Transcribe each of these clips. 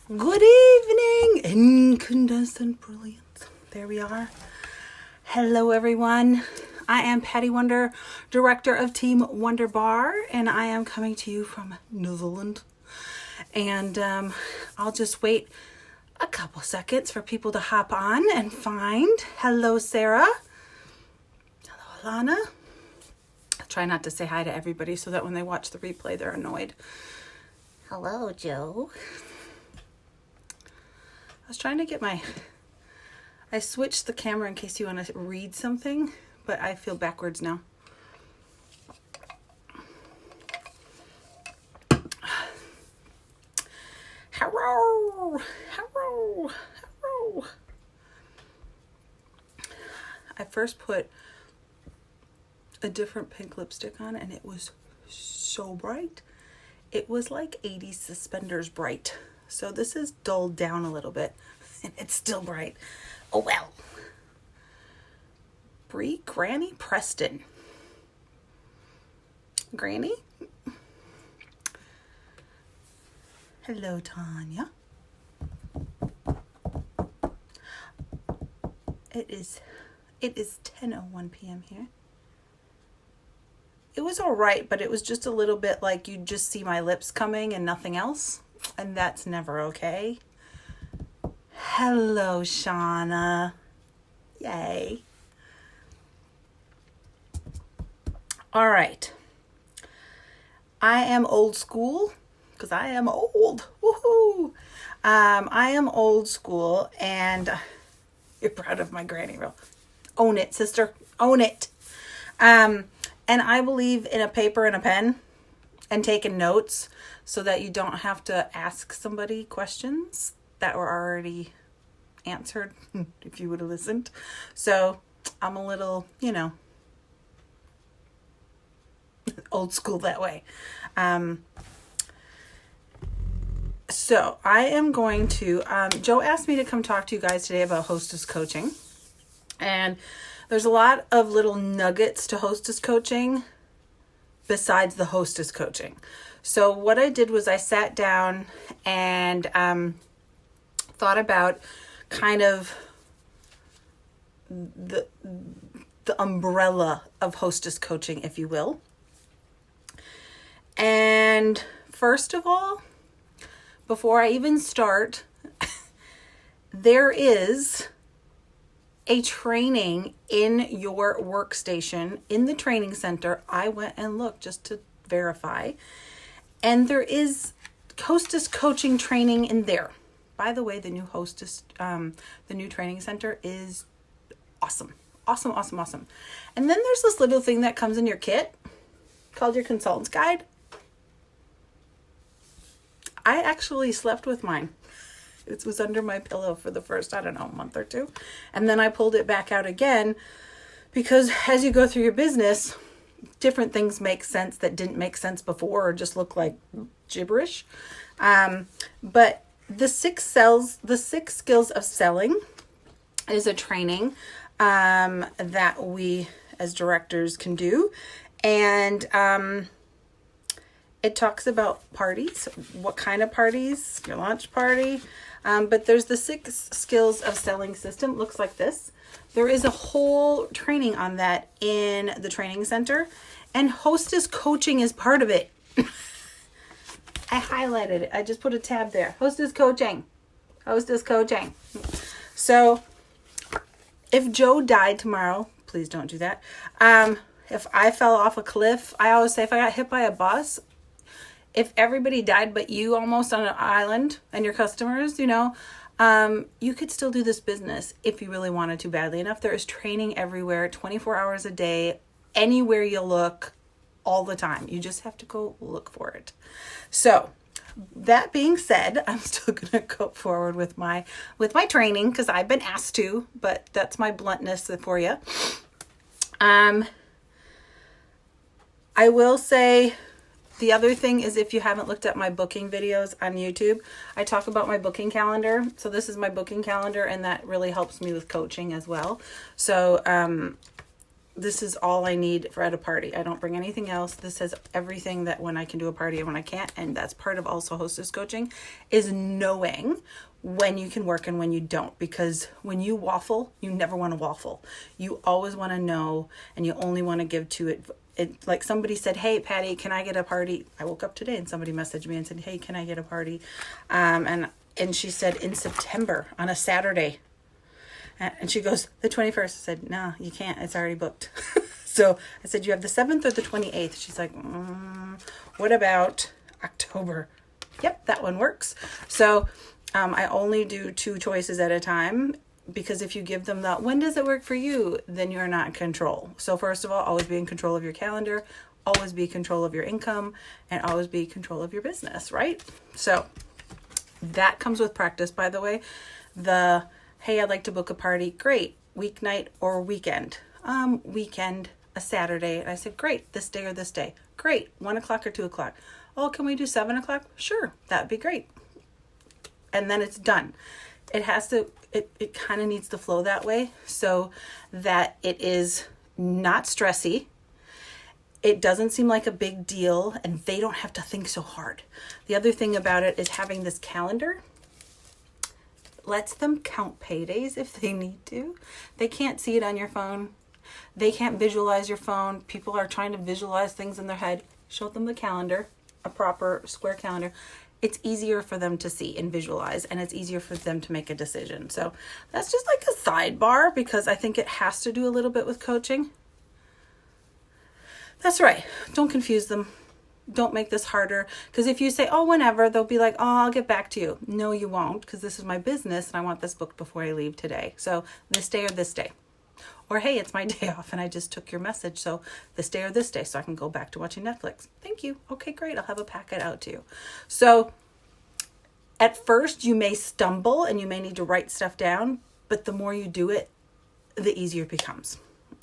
Good evening, incandescent brilliance. There we are. Hello, everyone. I am Patty Wonder, director of Team Wonder Bar, and I am coming to you from New Zealand. And I'll just wait a couple seconds for people to hop on and find. Hello, Sarah. Hello, Alana. I'll try not to say hi to everybody so that when they watch the replay, they're annoyed. Hello, Joe. I was trying to get I switched the camera in case you want to read something, but I feel backwards now. Hello, hello, hello. I first put a different pink lipstick on and it was so bright. It was like 80s suspenders bright. So this is dulled down a little bit and it's still bright. Oh well. Bree Granny Preston. Granny? Hello, Tanya. It is 10:01 p.m. here. It was all right, but it was just a little bit like you just see my lips coming and nothing else. And that's never okay. Hello, Shauna. Yay. All right. I am old school because I am old. Woohoo. I am old school and you're proud of my granny reel. Own it, sister. Own it. And I believe in a paper and a pen and taking notes so that you don't have to ask somebody questions that were already answered if you would have listened. So I'm a little, old school that way. So I am going to, Joe asked me to come talk to you guys today about Hostess Coaching. And there's a lot of little nuggets to Hostess Coaching besides the Hostess Coaching. So what I did was I sat down and thought about kind of the umbrella of Hostess Coaching, if you will. And first of all, before I even start, there is a training in your workstation in the training center. I went and looked just to verify. And there is Hostess Coaching training in there. By the way, the new the new training center is awesome. Awesome, awesome, awesome. And then there's this little thing that comes in your kit called your consultant's guide. I actually slept with mine. It was under my pillow for the first, month or two. And then I pulled it back out again because as you go through your business, different things make sense that didn't make sense before or just look like gibberish. But the six skills of selling is a training that we as directors can do. And it talks about parties, what kind of parties, your launch party. But there's the 6 skills of selling system. Looks like this. There is a whole training on that in the training center, and Hostess Coaching is part of it. I highlighted it. I just put a tab there. Hostess Coaching. Hostess Coaching. So if Joe died tomorrow, please don't do that. If I fell off a cliff, I always say if I got hit by a bus, if everybody died but you almost on an island and your customers, you could still do this business if you really wanted to badly enough. There is training everywhere, 24 hours a day, anywhere you look, all the time. You just have to go look for it. So that being said, I'm still going to go forward with my training because I've been asked to, but that's my bluntness for you. I will say the other thing is if you haven't looked at my booking videos on YouTube, I talk about my booking calendar. So this is my booking calendar and that really helps me with coaching as well. So this is all I need for at a party. I don't bring anything else. This has everything that when I can do a party and when I can't. And that's part of also hostess coaching, is knowing when you can work and when you don't. Because when you waffle, you never want to waffle. You always want to know, and you only want to give to it. Like somebody said, hey, Patty, can I get a party? I woke up today and somebody messaged me and said, hey, can I get a party? And she said, in September on a Saturday. And she goes, the 21st. I said, no, you can't. It's already booked. So I said, you have the 7th or the 28th? She's like, what about October? Yep, that one works. So I only do 2 choices at a time, because if you give them the, when does it work for you? Then you're not in control. So first of all, always be in control of your calendar, always be in control of your income, and always be in control of your business, right? So that comes with practice, by the way. Hey, I'd like to book a party. Great. Weeknight or weekend? Weekend, a Saturday. And I said, great. This day or this day? Great. 1 o'clock or 2 o'clock? Oh, can we do 7 o'clock? Sure. That'd be great. And then it's done. It kind of needs to flow that way so that it is not stressy. It doesn't seem like a big deal, and they don't have to think so hard. The other thing about it is having this calendar lets them count paydays if they need to. They can't see it on your phone. They can't visualize your phone. People are trying to visualize things in their head. Show them the calendar, a proper square calendar. It's easier for them to see and visualize, and it's easier for them to make a decision. So that's just like a sidebar, because I think it has to do a little bit with coaching. That's right. Don't confuse them. Don't make this harder, because if you say, oh, whenever, they'll be like, oh, I'll get back to you. No, you won't, because this is my business and I want this booked before I leave today. So this day or this day. Or, hey, it's my day off and I just took your message. So this day or this day, so I can go back to watching Netflix. Thank you. Okay, great. I'll have a packet out to you. So at first you may stumble and you may need to write stuff down, but the more you do it, the easier it becomes.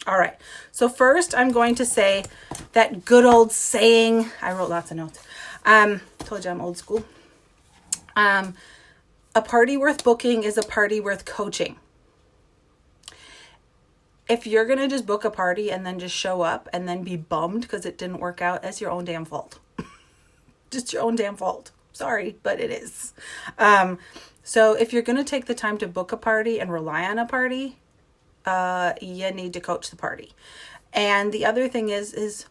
All right. So first I'm going to say that good old saying. I wrote lots of notes. Told you I'm old school. A party worth booking is a party worth coaching. If you're going to just book a party and then just show up and then be bummed because it didn't work out, that's your own damn fault. Just your own damn fault. Sorry, but it is. So if you're going to take the time to book a party and rely on a party, you need to coach the party. And the other thing is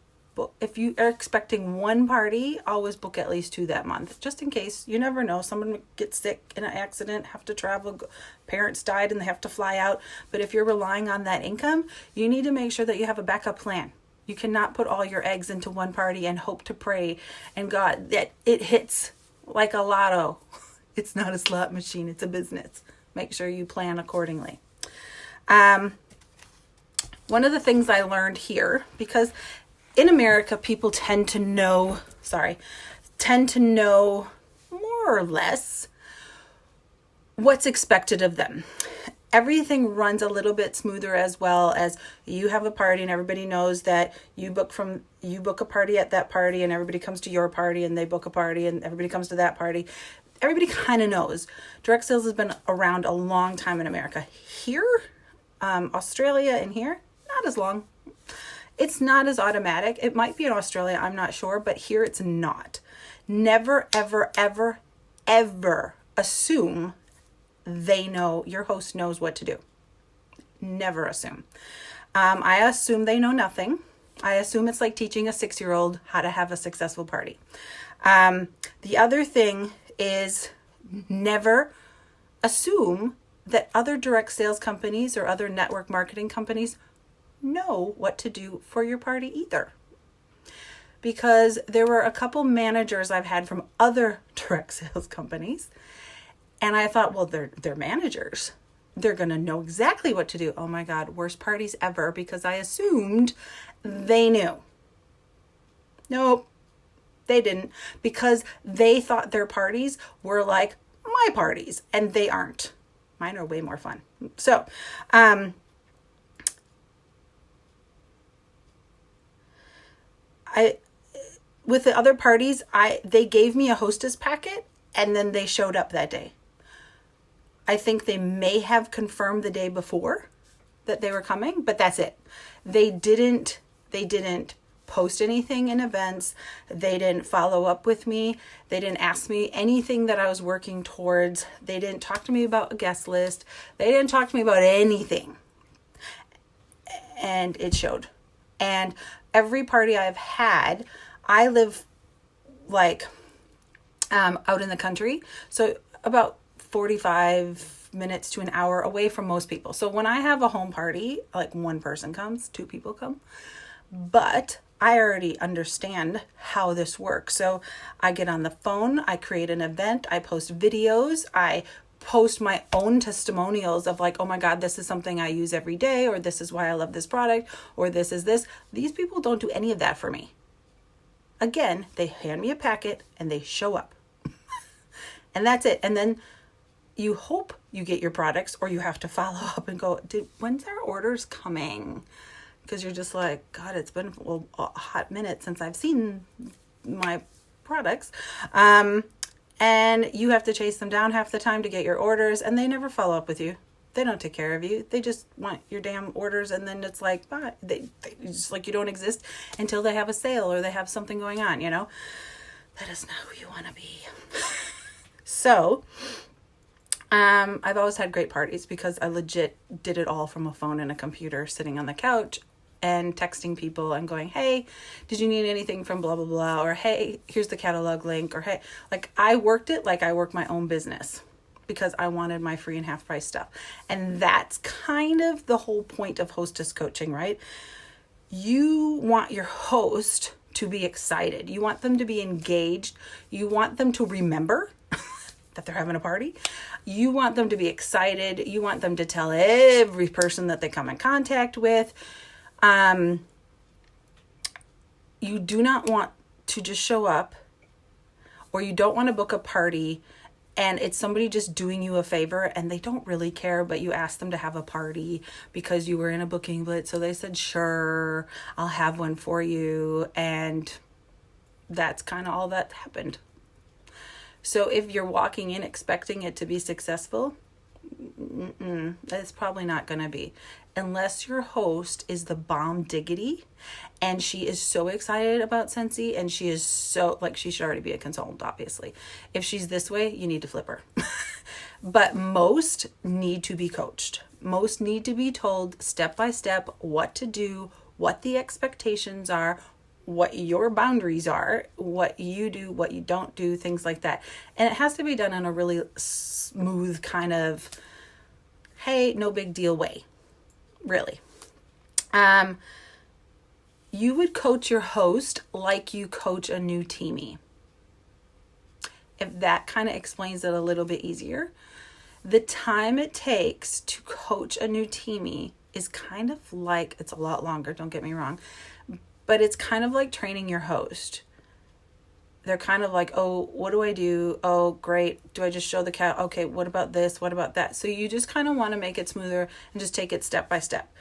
if you are expecting one party, always book at least 2 that month, just in case. You never know. Someone gets sick in an accident, have to travel, parents died and they have to fly out. But if you're relying on that income, you need to make sure that you have a backup plan. You cannot put all your eggs into one party and hope to pray and God that it hits like a lotto. It's not a slot machine. It's a business. Make sure you plan accordingly. One of the things I learned here, because in America, people tend to know more or less what's expected of them. Everything runs a little bit smoother, as well as you have a party and everybody knows that you book a party at that party and everybody comes to your party and they book a party and everybody comes to that party. Everybody kind of knows. Direct sales has been around a long time in America. Here, Australia and here, not as long. It's not as automatic. It might be in Australia, I'm not sure, but here it's not. Never, ever, ever, ever assume your host knows what to do. Never assume. I assume they know nothing. I assume it's like teaching a 6-year-old how to have a successful party. The other thing is never assume that other direct sales companies or other network marketing companies know what to do for your party either. Because there were a couple managers I've had from other direct sales companies, and I thought, well, they're managers. They're going to know exactly what to do. Oh my God, worst parties ever, because I assumed they knew. Nope, they didn't, because they thought their parties were like my parties, and they aren't. Mine are way more fun. So, with the other parties, they gave me a hostess packet and then they showed up that day. I think they may have confirmed the day before that they were coming, but that's it. They didn't post anything in events. They didn't follow up with me. They didn't ask me anything that I was working towards. They didn't talk to me about a guest list. They didn't talk to me about anything. And it showed. And every party I've had, I live like out in the country. So about 45 minutes to an hour away from most people. So when I have a home party, like one person comes, two people come. But I already understand how this works. So I get on the phone, I create an event, I post videos, I post my own testimonials of like, oh my God, this is something I use every day, or this is why I love this product, or this is this. These people don't do any of that for me. Again, they hand me a packet and they show up. And that's it. And then you hope you get your products, or you have to follow up and go, when's our orders coming? Because you're just like, God, it's been a hot minute since I've seen my products. And you have to chase them down half the time to get your orders, and they never follow up with you. They don't take care of you. They just want your damn orders, and then it's like, bye. They just like you don't exist until they have a sale or they have something going on, you know? That is not who you want to be. So, I've always had great parties because I legit did it all from a phone and a computer, sitting on the couch and texting people and going, hey, did you need anything from blah, blah, blah? Or, hey, here's the catalog link. Or, hey, like I worked it like I work my own business because I wanted my free and half price stuff. And that's kind of the whole point of Hostess Coaching, right? You want your host to be excited. You want them to be engaged. You want them to remember that they're having a party. You want them to be excited. You want them to tell every person that they come in contact with. You do not want to just show up, or you don't want to book a party and it's somebody just doing you a favor and they don't really care, but you ask them to have a party because you were in a booking blitz. So they said, sure, I'll have one for you. And that's kind of all that happened. So if you're walking in expecting it to be successful, it's probably not going to be, unless your host is the bomb diggity and she is so excited about Scentsy and she is so, like, she should already be a consultant, obviously. If she's this way, you need to flip her. But most need to be coached. Most need to be told step by step what to do, what the expectations are, what your boundaries are, what you do, what you don't do, things like that. And it has to be done in a really smooth kind of, hey, no big deal way, really. You would coach your host like you coach a new teamie. If that kind of explains it a little bit easier. The time it takes to coach a new teamie is kind of like, it's a lot longer, don't get me wrong, but it's kind of like training your host. They're kind of like, oh, what do I do? Oh, great. Do I just show the cat? Okay, what about this? What about that? So you just kind of want to make it smoother and just take it step by step.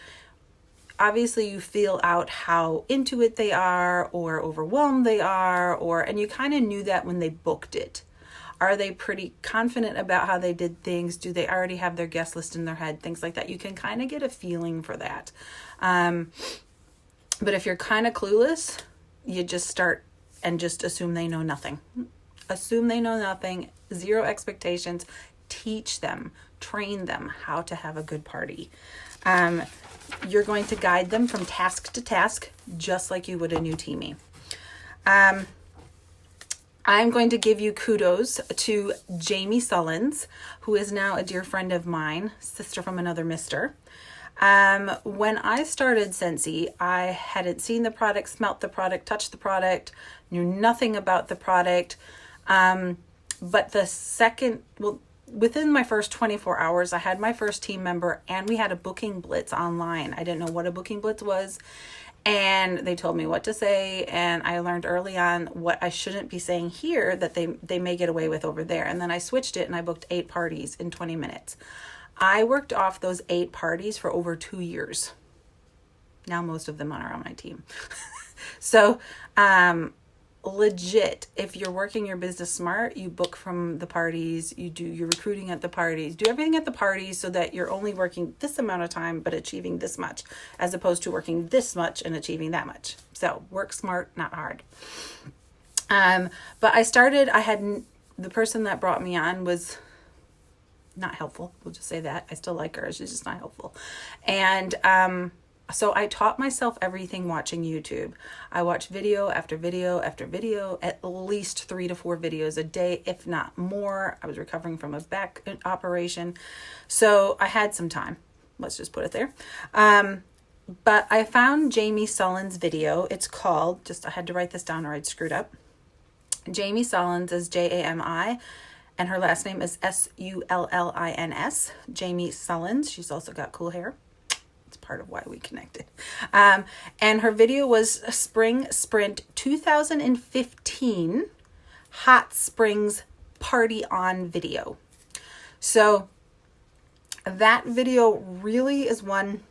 Obviously, you feel out how into it they are or overwhelmed they are, and you kind of knew that when they booked it. Are they pretty confident about how they did things? Do they already have their guest list in their head? Things like that. You can kind of get a feeling for that. But if you're kind of clueless, you just start and just assume they know nothing. Assume they know nothing, zero expectations. Teach them, train them how to have a good party. You're going to guide them from task to task, just like you would a new teamie. I'm going to give you kudos to Jamie Sullins, who is now a dear friend of mine, sister from another mister. When I started Scentsy, I hadn't seen the product, smelt the product, touched the product, knew nothing about the product. But within my first 24 hours, I had my first team member and we had a booking blitz online. I didn't know what a booking blitz was. And they told me what to say. And I learned early on what I shouldn't be saying here that they may get away with over there. And then I switched it and I booked 8 parties in 20 minutes. I worked off those 8 parties for over 2 years. Now most of them are on my team. So, legit, if you're working your business smart, you book from the parties, you do your recruiting at the parties, do everything at the parties so that you're only working this amount of time but achieving this much, as opposed to working this much and achieving that much. So work smart, not hard. But the person that brought me on was not helpful. We'll just say that. I still like her. She's just not helpful. And so I taught myself everything watching YouTube. I watched video after video after video, at least 3 to 4 videos a day, if not more. I was recovering from a back operation, so I had some time. Let's just put it there. But I found Jamie Sullen's video. It's called, I had to write this down or I'd screwed up. Jamie Sullins is Jami, and her last name is Sullins. Jamie Sullins. She's also got cool hair. It's part of why we connected. And her video was Spring Sprint 2015 Hot Springs Party On video. So that video really is one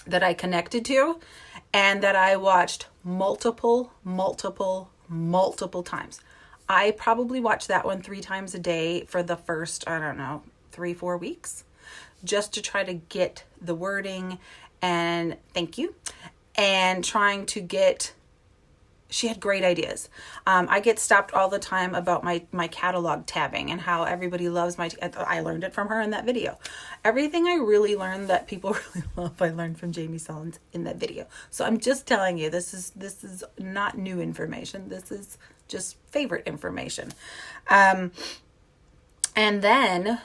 that I connected to and that I watched multiple times. I probably watched that one 3 times a day for the first, 3-4 weeks, just to try to get the wording and thank you, and trying to get, she had great ideas. I get stopped all the time about my catalog tabbing and how everybody loves I learned it from her in that video. Everything I really learned that people really love, I learned from Jamie Sullins in that video. So I'm just telling you, this is not new information. This is just favorite information. And then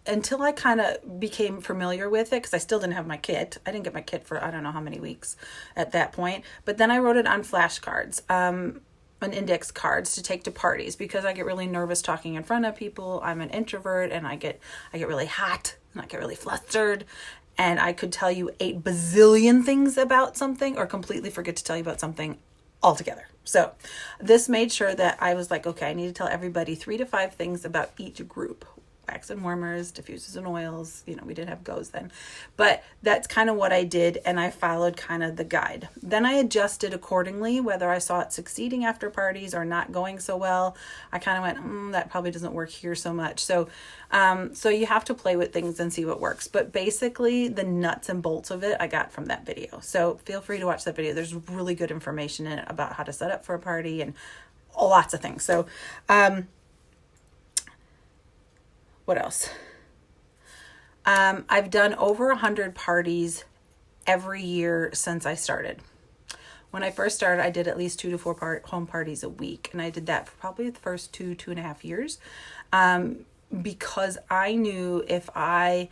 until I kind of became familiar with it, because I still didn't have my kit. I didn't get my kit for I don't know how many weeks at that point. But then I wrote it on flashcards, on index cards to take to parties, because I get really nervous talking in front of people. I'm an introvert, and I get really hot and I get really flustered. And I could tell you 8 bazillion things about something or completely forget to tell you about something altogether. So this made sure that I was like, okay, I need to tell everybody 3 to 5 things about each group. Wax and warmers, diffusers and oils. We didn't have goes then. But that's kind of what I did, and I followed kind of the guide. Then I adjusted accordingly, whether I saw it succeeding after parties or not going so well. I kind of went, that probably doesn't work here so much. So you have to play with things and see what works. But basically, the nuts and bolts of it, I got from that video. So feel free to watch that video. There's really good information in it about how to set up for a party and lots of things. So, what else? I've done over 100 parties every year since I started. When I first started, I did at least 2 to 4 home parties a week. And I did that for probably the first 2.5 years. Because I knew if I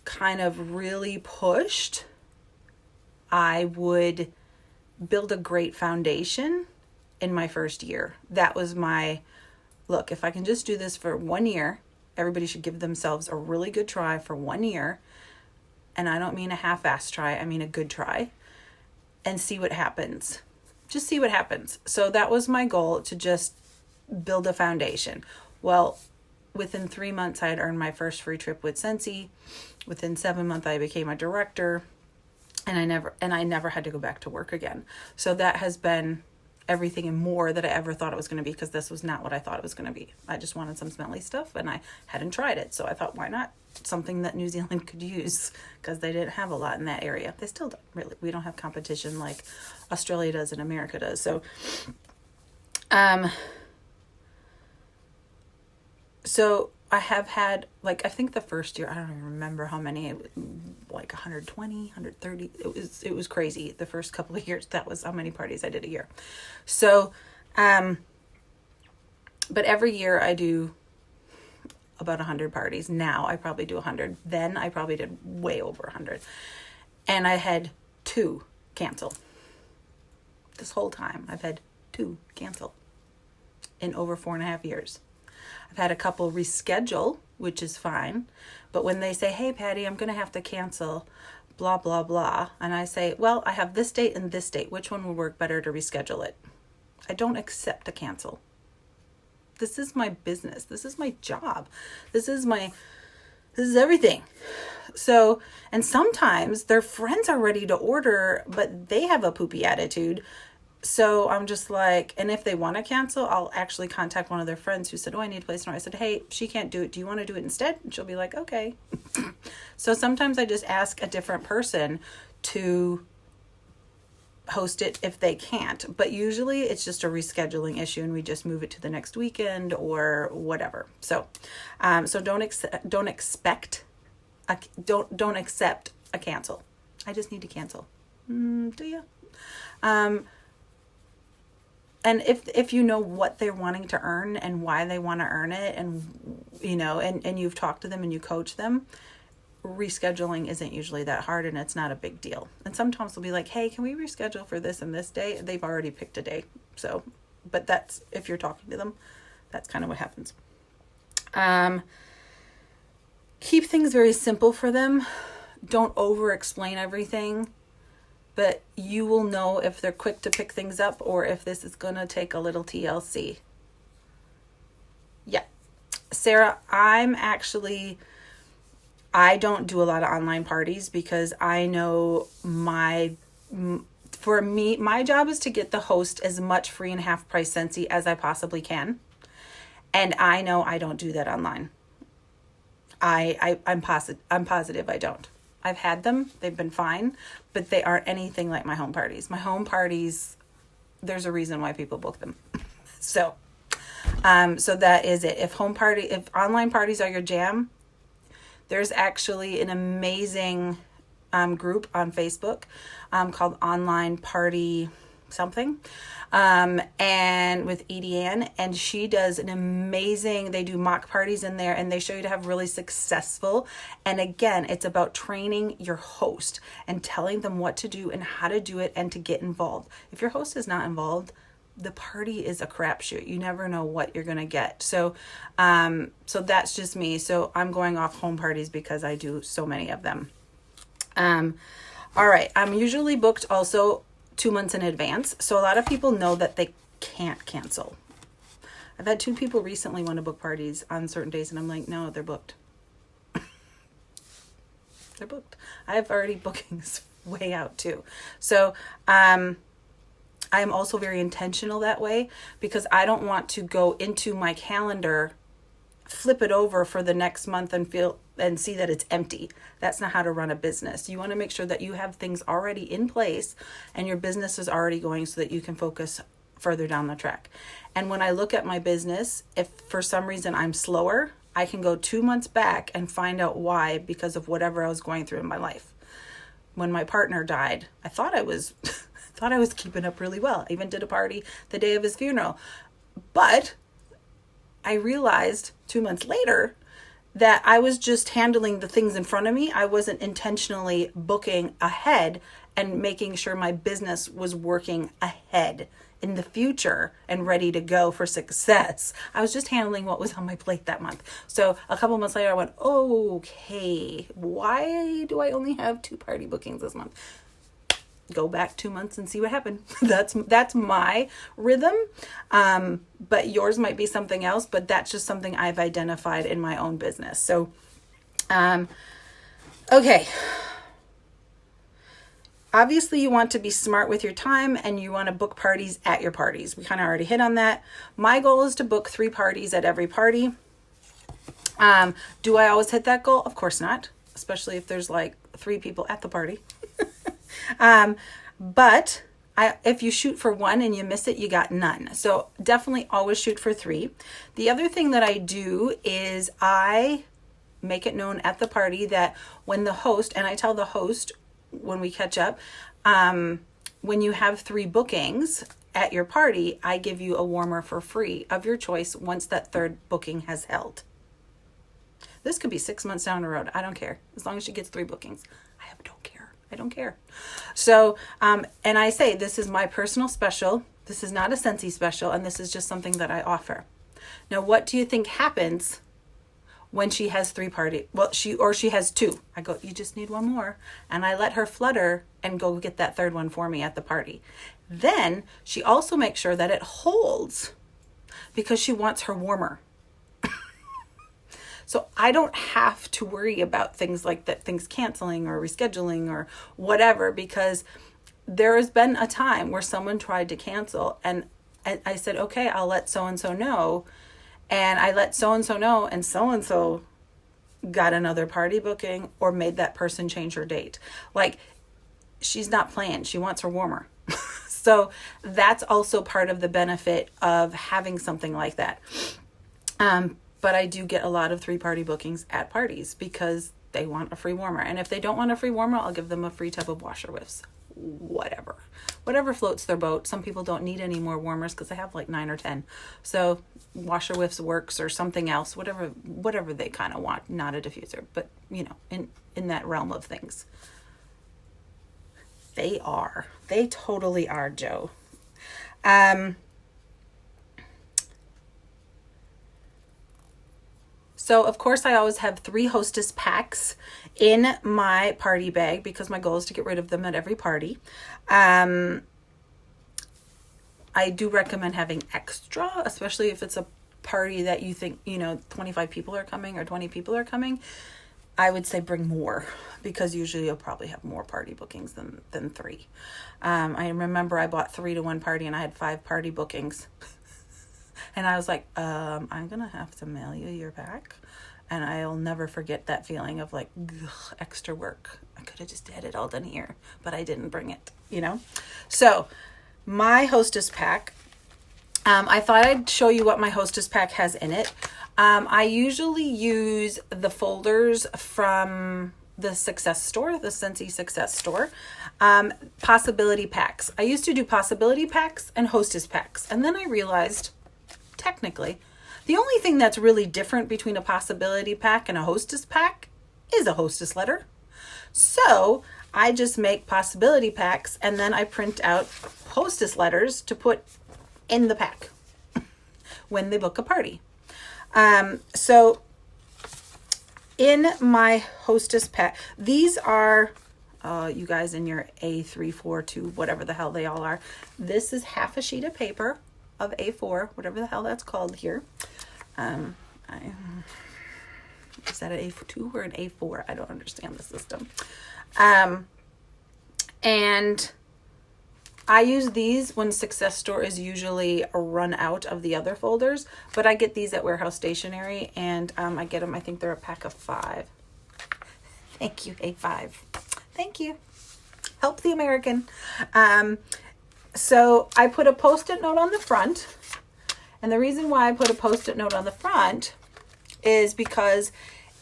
kind of really pushed, I would build a great foundation in my first year. That was my look. If I can just do this for 1 year, everybody should give themselves a really good try for 1 year. And I don't mean a half-assed try. I mean a good try, and see what happens. Just see what happens. So that was my goal, to just build a foundation. Well, within 3 months, I had earned my first free trip with Scentsy. Within 7 months, I became a director, and I never had to go back to work again. So that has been everything and more that I ever thought it was going to be, because this was not what I thought it was going to be. I just wanted some smelly stuff, and I hadn't tried it. So I thought, why not something that New Zealand could use, because they didn't have a lot in that area. They still don't really. We don't have competition like Australia does and America does. So, so I have had, I think the first year, I don't even remember how many, 120, 130. It was crazy. The first couple of years, that was how many parties I did a year. So, but every year I do about 100 parties. Now I probably do 100. Then I probably did way over 100. And I had 2 cancel. This whole time I've had 2 cancel in over 4.5 years. I've had a couple reschedule, which is fine. But when they say, hey, Patty, I'm going to have to cancel, blah, blah, blah. And I say, well, I have this date and this date. Which one would work better to reschedule it? I don't accept a cancel. This is my business. This is my job. This is everything. So, and sometimes their friends are ready to order, but they have a poopy attitude. So I'm just like, and if they want to cancel, I'll actually contact one of their friends who said, oh, I need a place tomorrow. I said, hey, she can't do it. Do you want to do it instead? And she'll be like, okay. So sometimes I just ask a different person to host it if they can't, but usually it's just a rescheduling issue and we just move it to the next weekend or whatever. So don't accept a cancel. I just need to cancel. Do you? And if you know what they're wanting to earn and why they want to earn it, and and you've talked to them and you coach them, rescheduling isn't usually that hard and it's not a big deal. And sometimes they'll be like, hey, can we reschedule for this and this day? They've already picked a day. So, but that's, if you're talking to them, that's kind of what happens. Keep things very simple for them. Don't over explain everything, but you will know if they're quick to pick things up or if this is going to take a little TLC. Yeah. Sarah, I don't do a lot of online parties because I know for me, my job is to get the host as much free and half price Scentsy as I possibly can. And I know I don't do that online. I'm positive I don't. I've had them. They've been fine, but they aren't anything like my home parties. My home parties, there's a reason why people book them. So that is it. If online parties are your jam, there's actually an amazing group on Facebook called Online Party something, and with Edie Ann, and she does they do mock parties in there, and they show you to have really successful. And again, it's about training your host and telling them what to do and how to do it and to get involved. If your host is not involved, the party is a crapshoot. You never know what you're going to get. So that's just me. So I'm going off home parties because I do so many of them. All right. I'm usually booked also 2 months in advance. So a lot of people know that they can't cancel. I've had 2 people recently want to book parties on certain days, and I'm like, no, they're booked. They're booked. I have already bookings way out too. So, I am also very intentional that way because I don't want to go into my calendar, flip it over for the next month and see that it's empty. That's not how to run a business. You want to make sure that you have things already in place and your business is already going so that you can focus further down the track. And when I look at my business, if for some reason I'm slower, I can go 2 months back and find out why, because of whatever I was going through in my life. When my partner died, I thought I was keeping up really well. I even did a party the day of his funeral. But I realized 2 months later that I was just handling the things in front of me. I wasn't intentionally booking ahead and making sure my business was working ahead in the future and ready to go for success. I was just handling what was on my plate that month. So a couple months later, I went, okay, why do I only have 2 party bookings this month? Go back 2 months and see what happened. That's my rhythm. But yours might be something else, but that's just something I've identified in my own business. So, okay. Obviously you want to be smart with your time and you want to book parties at your parties. We kind of already hit on that. My goal is to book 3 parties at every party. Do I always hit that goal? Of course not, especially if there's like 3 people at the party. But if you shoot for 1 and you miss it, you got none. So definitely always shoot for 3. The other thing that I do is I make it known at the party that when the host, and I tell the host when we catch up, when you have 3 bookings at your party, I give you a warmer for free of your choice once that 3rd booking has held. This could be 6 months down the road. I don't care. As long as she gets 3 bookings. I don't care. So, and I say, this is my personal special. This is not a Scentsy special. And this is just something that I offer. Now, what do you think happens when she has 3 parties? Well, she has 2. I go, you just need 1 more. And I let her flutter and go get that 3rd one for me at the party. Then she also makes sure that it holds because she wants her warmer. So I don't have to worry about things like that, things canceling or rescheduling or whatever, because there has been a time where someone tried to cancel, and I said, okay, I'll let so-and-so know. And I let so-and-so know, and so-and-so got another party booking or made that person change her date. Like, she's not playing. She wants her warmer. So that's also part of the benefit of having something like that. But I do get a lot of 3-party bookings at parties because they want a free warmer. And if they don't want a free warmer, I'll give them a free tub of washer whiffs. Whatever floats their boat. Some people don't need any more warmers because they have like 9 or 10. So washer whiffs works, or something else, whatever they kind of want, not a diffuser, but you know, in that realm of things. They totally are, Joe. So of course I always have 3 Hostess packs in my party bag because my goal is to get rid of them at every party. I do recommend having extra, especially if it's a party that you think, 25 people are coming or 20 people are coming. I would say bring more, because usually you'll probably have more party bookings than 3. I remember I bought 3 to one party and I had 5 party bookings. And I was like, I'm going to have to mail you your pack. And I'll never forget that feeling of like, ugh, extra work. I could have just had it all done here, but I didn't bring it, So my Hostess pack, I thought I'd show you what my Hostess pack has in it. I usually use the folders from the Success Store, the Scentsy Success Store, possibility packs. I used to do possibility packs and Hostess packs. And then I realized, technically, the only thing that's really different between a possibility pack and a Hostess pack is a Hostess letter. So I just make possibility packs and then I print out Hostess letters to put in the pack when they book a party. So in my Hostess pack, these are, you guys in your A342, whatever the hell they all are. This is half a sheet of paper of A4, whatever the hell that's called here. Is that an A2 or an A4? I don't understand the system. And I use these when Success Store is usually run out of the other folders, but I get these at Warehouse Stationery, and I get them, I think they're a pack of 5. Thank you, A5. Thank you. Help the American. So I put a Post-it note on the front, and the reason why I put a Post-it note on the front is because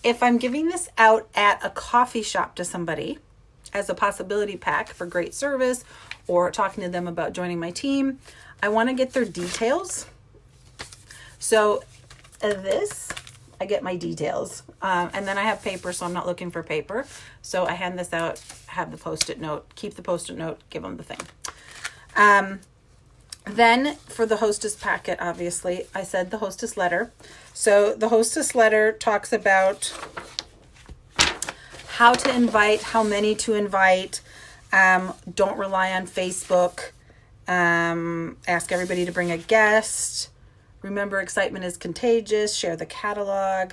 if I'm giving this out at a coffee shop to somebody as a possibility pack for great service, or talking to them about joining my team, I want to get their details. So this, I get my details. And then I have paper, so I'm not looking for paper. So I hand this out, have the Post-it note, keep the Post-it note, give them the thing. Then for the Hostess packet, obviously, I said the Hostess letter. So the Hostess letter talks about how to invite, how many to invite. Don't rely on Facebook. Ask everybody to bring a guest. Remember, excitement is contagious. Share the catalog.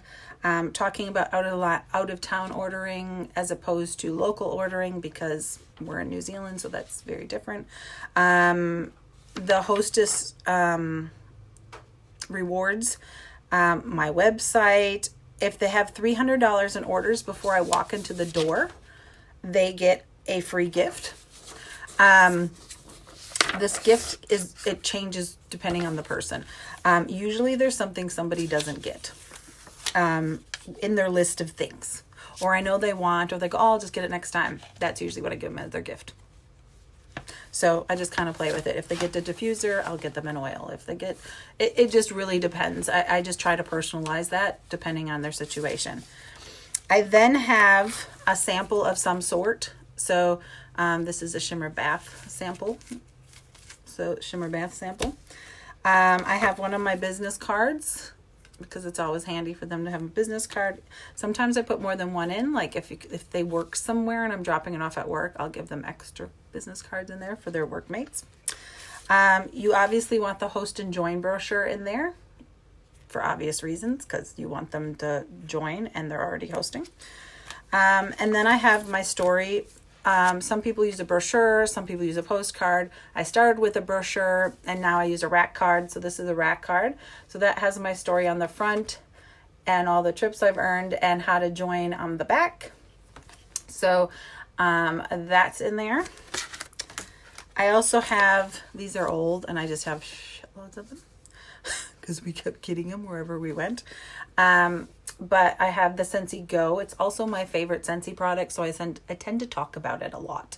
Talking about out of town ordering as opposed to local ordering, because we're in New Zealand, so that's very different. The Hostess rewards, my website. If they have $300 in orders before I walk into the door, they get a free gift. This gift it changes depending on the person. Usually there's something somebody doesn't get in their list of things, or I know they want, or they go, oh, I'll just get it next time. That's usually what I give them as their gift. So I just kind of play with it. If they get the diffuser, I'll get them an oil. If they get, it just really depends. I just try to personalize that depending on their situation. I then have a sample of some sort. So this is a shimmer bath sample. So shimmer bath sample. I have one of my business cards, because it's always handy for them to have a business card. Sometimes I put more than one in. Like if they work somewhere and I'm dropping it off at work, I'll give them extra business cards in there for their workmates. You obviously want the host and join brochure in there for obvious reasons, because you want them to join and they're already hosting. And then I have my story Some people use a brochure, some people use a postcard. I started with a brochure and now I use a rack card. So this is a rack card. So that has my story on the front and all the trips I've earned and how to join on the back. So that's in there. I also have, these are old and I just have shitloads of them because we kept getting them wherever we went. But I have the Scentsy Go. It's also my favorite Scentsy product, so I tend to talk about it a lot.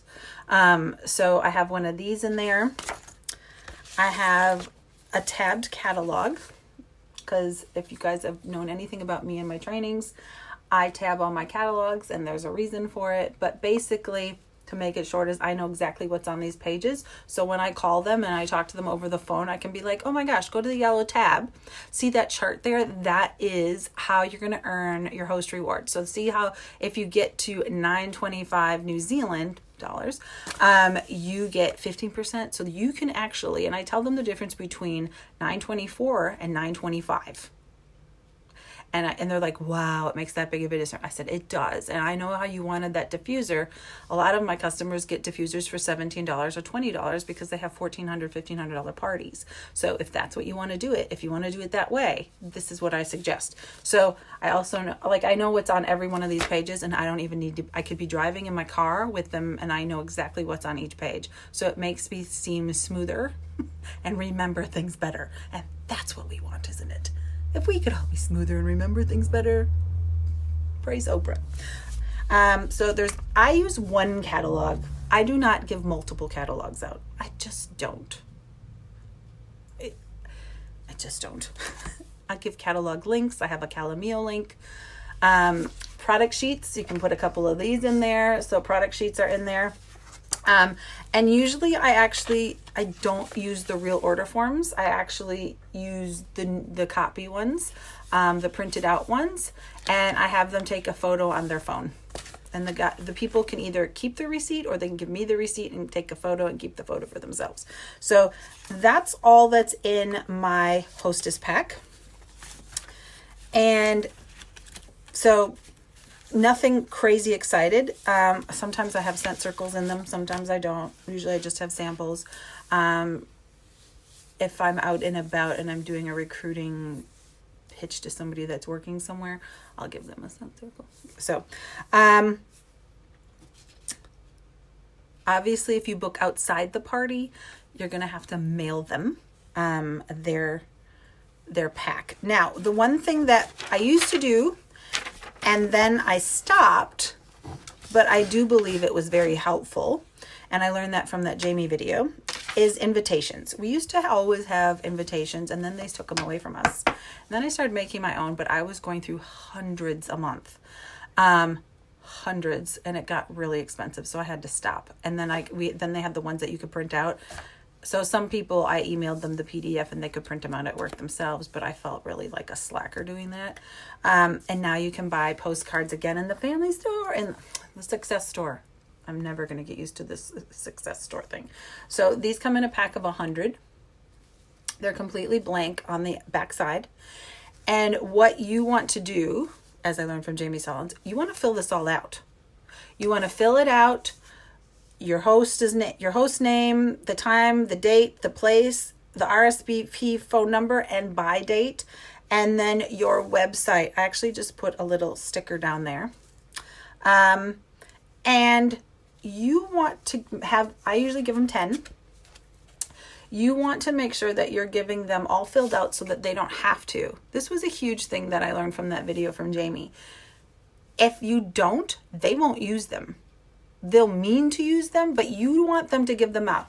So I have one of these in there. I have a tabbed catalog, because if you guys have known anything about me and my trainings, I tab all my catalogs, and there's a reason for it. But basically, to make it short, is I know exactly what's on these pages. So when I call them and I talk to them over the phone, I can be like, oh my gosh, go to the yellow tab. See that chart there? That is how you're going to earn your host reward. So see how if you get to $9.25 New Zealand dollars, you get 15%. So you can actually, and I tell them the difference between $9.24 and $9.25. And they're like, wow, it makes that big of a difference. I said, it does. And I know how you wanted that diffuser. A lot of my customers get diffusers for $17 or $20 because they have $1,400, $1,500 parties. So if that's what you want to do it, if you want to do it that way, this is what I suggest. So I also know, like, I know what's on every one of these pages, and I don't even need to, I could be driving in my car with them and I know exactly what's on each page. So it makes me seem smoother and remember things better. And that's what we want, isn't it? If we could all be smoother and remember things better, praise Oprah. So I use one catalog. I do not give multiple catalogs out. I just don't. I just don't. I give catalog links. I have a Calamio link. Product sheets, you can put a couple of these in there. So product sheets are in there. And usually I don't use the real order forms. I actually use the copy ones, the printed out ones, and I have them take a photo on their phone. And the people can either keep the receipt or they can give me the receipt and take a photo and keep the photo for themselves. So that's all that's in my Hostess pack. And so nothing crazy excited. Sometimes I have scent circles in them. Sometimes I don't. Usually I just have samples. If I'm out and about and I'm doing a recruiting pitch to somebody that's working somewhere, I'll give them a scent circle. So, obviously if you book outside the party, you're going to have to mail them, their pack. Now, the one thing that I used to do, and then I stopped, but I do believe it was very helpful, and I learned that from that Jamie video, is invitations. We used to always have invitations, and then they took them away from us. And then I started making my own, but I was going through hundreds a month. Hundreds, and it got really expensive, so I had to stop. And then then they had the ones that you could print out. So some people, I emailed them the PDF and they could print them out at work themselves, but I felt really like a slacker doing that. And now you can buy postcards again in the family store and the success store. I'm never going to get used to this success store thing. So these come in a pack of 100. They're completely blank on the back side. And what you want to do, as I learned from Jamie Sollins, you want to fill this all out. You want to fill it out. Your host name, the time, the date, the place, the RSVP phone number and by date, and then your website. I actually just put a little sticker down there. And you want to have, I usually give them 10. You want to make sure that you're giving them all filled out so that they don't have to. This was a huge thing that I learned from that video from Jamie. If you don't, they won't use them. They'll mean to use them, but you want them to give them out.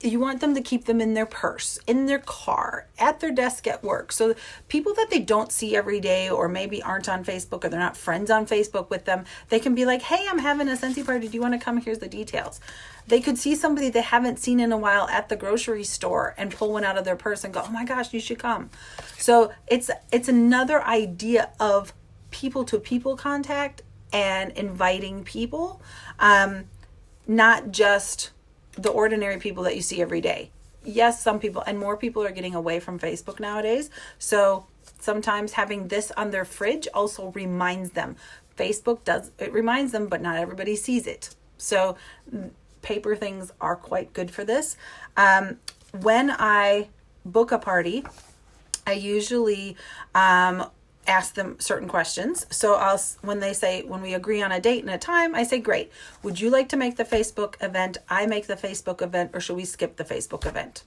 You want them to keep them in their purse, in their car, at their desk at work. So people that they don't see every day, or maybe aren't on Facebook, or they're not friends on Facebook with them, they can be like, hey, I'm having a Scentsy party. Do you want to come? Here's the details. They could see somebody they haven't seen in a while at the grocery store and pull one out of their purse and go, oh my gosh, you should come. So it's another idea of people to people contact and inviting people, not just the ordinary people that you see every day. Yes, some people, and more people are getting away from Facebook nowadays. So sometimes having this on their fridge also reminds them. Facebook it reminds them, but not everybody sees it. So paper things are quite good for this. When I book a party, I usually ask them certain questions. So when we agree on a date and a time, I say, great. Would you like to make the Facebook event? I make the Facebook event, or should we skip the Facebook event?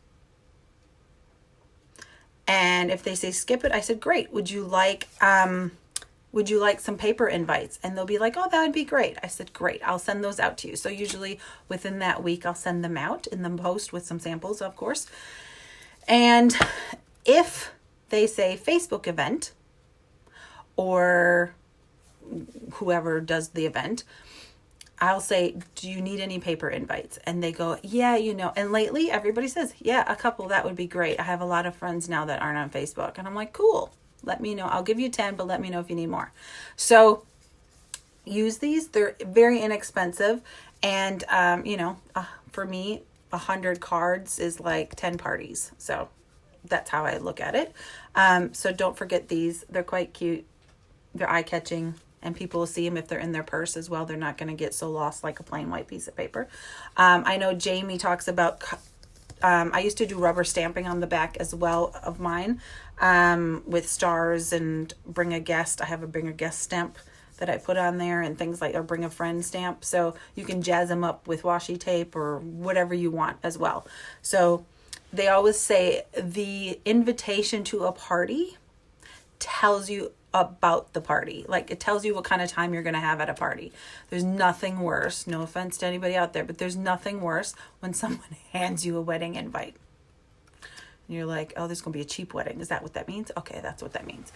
And if they say skip it, I said, great. Would you like some paper invites? And they'll be like, oh, that would be great. I said, great. I'll send those out to you. So usually within that week, I'll send them out in the post with some samples, of course. And if they say Facebook event, or whoever does the event, I'll say, do you need any paper invites? And they go, yeah, and lately everybody says, yeah, a couple, that would be great. I have a lot of friends now that aren't on Facebook. And I'm like, cool, let me know. I'll give you 10, but let me know if you need more. So use these. They're very inexpensive. And, for me, 100 cards is like 10 parties. So that's how I look at it. So don't forget these. They're quite cute. They're eye-catching, and people will see them if they're in their purse as well. They're not going to get so lost like a plain white piece of paper. I know Jamie talks about, I used to do rubber stamping on the back as well of mine, with stars and bring a guest. I have a bring a guest stamp that I put on there, and things like, or bring a friend stamp. So you can jazz them up with washi tape or whatever you want as well. So they always say the invitation to a party tells you about the party. Like, it tells you what kind of time you're going to have at a party. There's nothing worse, no offense to anybody out there, but there's nothing worse when someone hands you a wedding invite. And you're like, oh, there's going to be a cheap wedding. Is that what that means? Okay, that's what that means.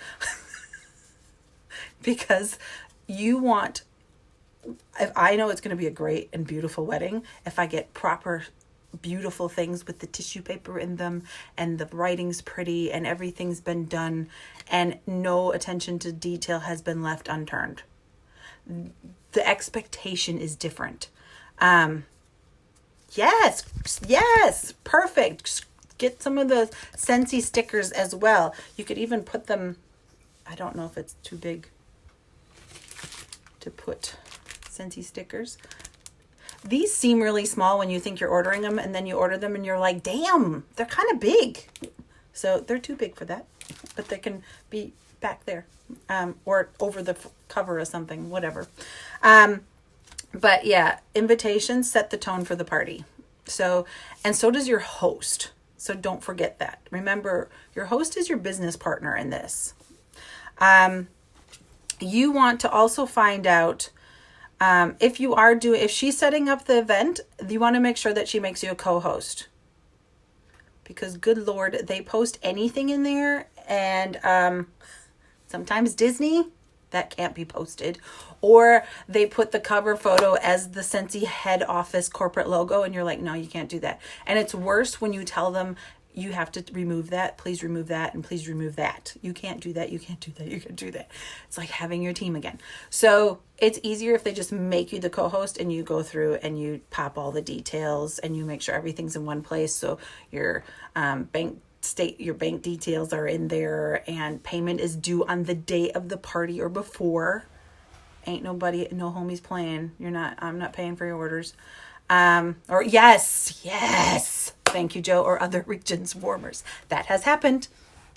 Because you want, if I know it's going to be a great and beautiful wedding, if I get proper beautiful things with the tissue paper in them, and the writing's pretty, and everything's been done, and no attention to detail has been left unturned, the expectation is different. Yes, perfect. Get some of the Scentsy stickers as well. You could even put them, I don't know if it's too big to put Scentsy stickers. These seem really small when you think you're ordering them, and then you order them and you're like, damn, they're kind of big. So they're too big for that, but they can be back there, or over the cover or something, whatever. But yeah, invitations set the tone for the party. So, and so does your host. So don't forget that. Remember, your host is your business partner in this. You want to also find out, if she's setting up the event, you want to make sure that she makes you a co-host, because good Lord, they post anything in there, and sometimes Disney, that can't be posted, or they put the cover photo as the Scentsy head office corporate logo, and you're like, no, you can't do that. And it's worse when you tell them, you have to remove that, please remove that, and please remove that. You can't do that, you can't do that, you can't do that. It's like having your team again. So it's easier if they just make you the co-host, and you go through and you pop all the details, and you make sure everything's in one place. So your bank details are in there, and payment is due on the day of the party or before. Ain't no homies playing. I'm not paying for your orders. Or yes. Thank you, Joe, or other regions warmers. That has happened.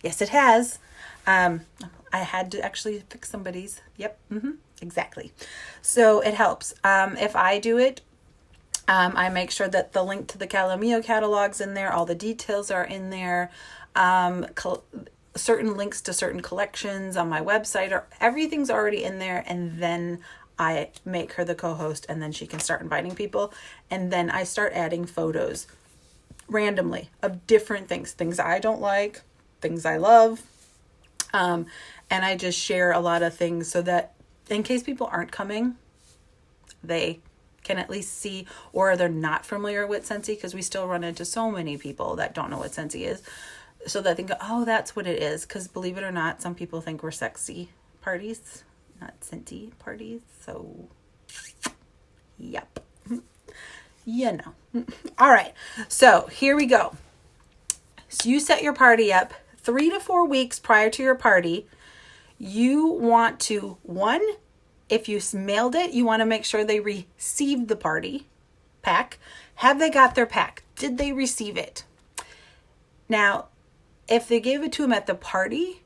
Yes, it has. I had to actually fix somebody's. Yep. Exactly. So it helps. If I do it, I make sure that the link to the Calamio catalog's in there. All the details are in there. Certain links to certain collections on my website, or everything's already in there. And then I make her the co-host, and then she can start inviting people. And then I start adding photos randomly of different things I don't like, things I love. And I just share a lot of things so that in case people aren't coming, they can at least see, or they're not familiar with Scentsy, because we still run into so many people that don't know what Scentsy is, so that they go, oh, that's what it is. Because believe it or not, some people think we're sexy parties, not Scentsy parties. So, yep. All right. So here we go. So you set your party up 3 to 4 weeks prior to your party. You want to, 1, If you mailed it, you want to make sure they received the party pack. Have they got their pack? Did they receive it? Now, if they gave it to them at the party,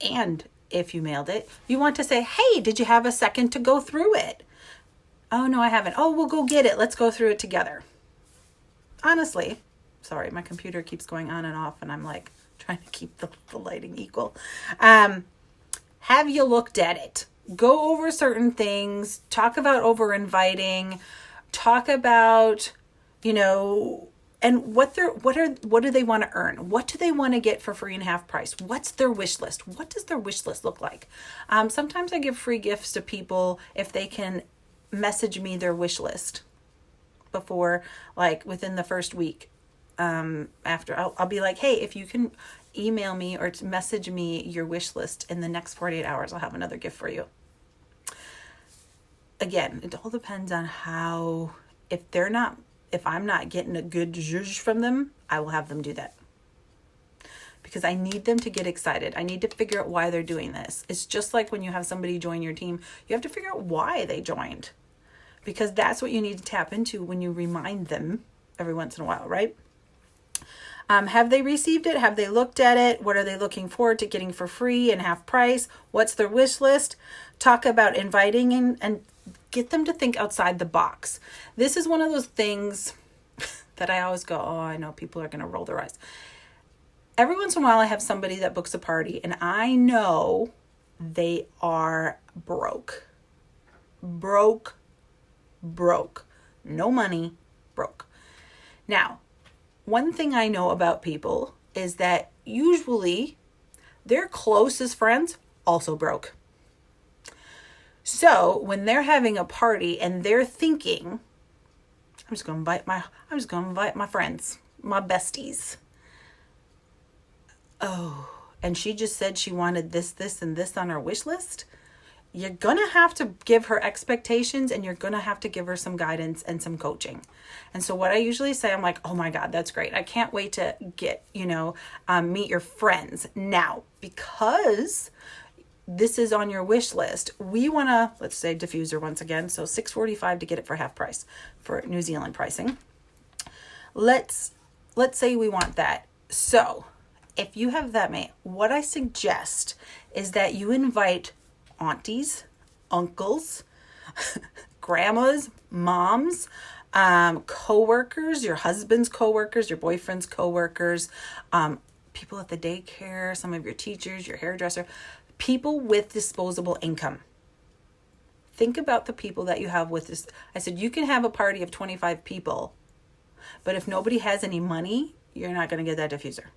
and if you mailed it, you want to say, hey, did you have a second to go through it? Oh, no, I haven't. Oh, we'll go get it. Let's go through it together. Honestly, sorry, my computer keeps going on and off, and I'm like trying to keep the lighting equal. Have you looked at it? Go over certain things. Talk about over inviting. Talk about, and what do they want to earn? What do they want to get for free and half price? What's their wish list? What does their wish list look like? Sometimes I give free gifts to people if they can message me their wish list before, like within the first week. After I'll be like, hey, if you can email me or message me your wish list in the next 48 hours, I'll have another gift for you. Again, it all depends on how, if I'm not getting a good zhuzh from them, I will have them do that. Because I need them to get excited. I need to figure out why they're doing this. It's just like when you have somebody join your team, you have to figure out why they joined. Because that's what you need to tap into when you remind them every once in a while, right? Have they received it? Have they looked at it? What are they looking forward to getting for free and half price? What's their wish list? Talk about inviting and get them to think outside the box. This is one of those things that I always go, oh, I know people are going to roll their eyes. Every once in a while I have somebody that books a party and I know they are broke. Broke. No money, broke. Now, one thing I know about people is that usually their closest friends also broke. So when they're having a party and they're thinking, I'm just going to invite my friends, my besties. Oh, and she just said she wanted this, and this on her wish list. You're going to have to give her expectations and you're going to have to give her some guidance and some coaching. And so what I usually say, I'm like, oh my God, that's great. I can't wait to get, meet your friends. Now, because this is on your wish list, we want to, let's say diffuser once again. So $6.45 to get it for half price for New Zealand pricing. Let's say we want that. So if you have that mate, what I suggest is that you invite aunties, uncles, grandmas, moms, coworkers, your husband's coworkers, your boyfriend's coworkers, people at the daycare, some of your teachers, your hairdresser, people with disposable income. Think about the people that you have with this. I said, you can have a party of 25 people, but if nobody has any money, you're not going to get that diffuser.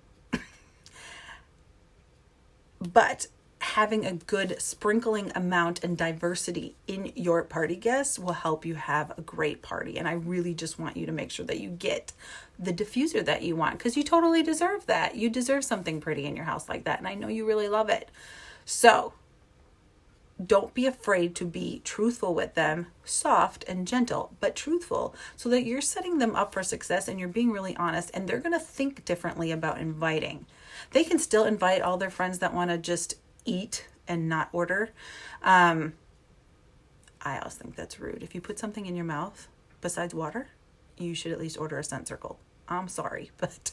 But having a good sprinkling amount and diversity in your party guests will help you have a great party. And I really just want you to make sure that you get the diffuser that you want, because you totally deserve that. You deserve something pretty in your house like that. And I know you really love it. So don't be afraid to be truthful with them, soft and gentle, but truthful, so that you're setting them up for success and you're being really honest, and they're going to think differently about inviting. They can still invite all their friends that want to just eat and not order. I always think that's rude. If you put something in your mouth besides water, you should at least order a scent circle. I'm sorry, but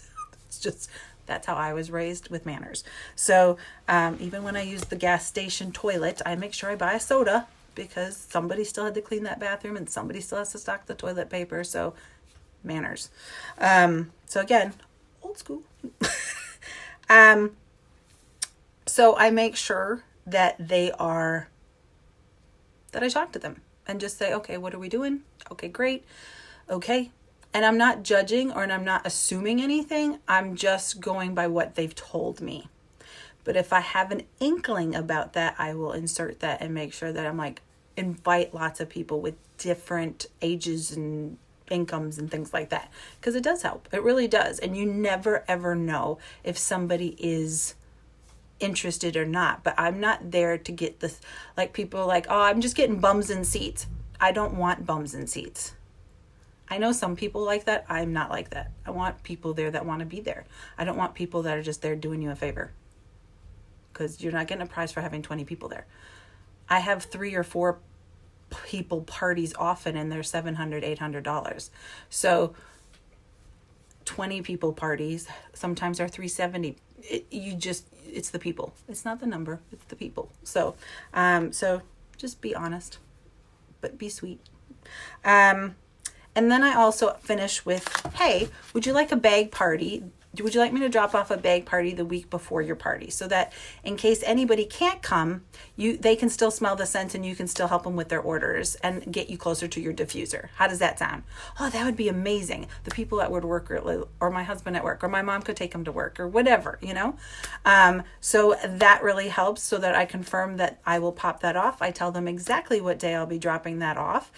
that's how I was raised with manners. So even when I use the gas station toilet, I make sure I buy a soda, because somebody still had to clean that bathroom and somebody still has to stock the toilet paper. So manners. So again, old school. So I make sure that I talk to them and just say, okay, what are we doing? Okay, great. Okay. And I'm not judging and I'm not assuming anything. I'm just going by what they've told me. But if I have an inkling about that, I will insert that and make sure that I'm like, invite lots of people with different ages and incomes and things like that. Because it does help. It really does. And you never, ever know if somebody is interested or not. But I'm not there to get this, like people are like, oh, I'm just getting bums in seats. I don't want bums in seats. I know some people like that. I'm not like that. I want people there that want to be there. I don't want people that are just there doing you a favor, because you're not getting a prize for having 20 people there. I have 3 or 4 people parties often and they're $700, $800. So 20 people parties sometimes are $370. It's the people. It's not the number, it's the people. So just be honest, but be sweet. And then I also finish with, hey, would you like a bag party? Would you like me to drop off a bag party the week before your party, so that in case anybody can't come, they can still smell the scent and you can still help them with their orders and get you closer to your diffuser? How does that sound? Oh, that would be amazing. The people at work, or my husband at work, or my mom could take them to work, or whatever, So that really helps, so that I confirm that I will pop that off. I tell them exactly what day I'll be dropping that off.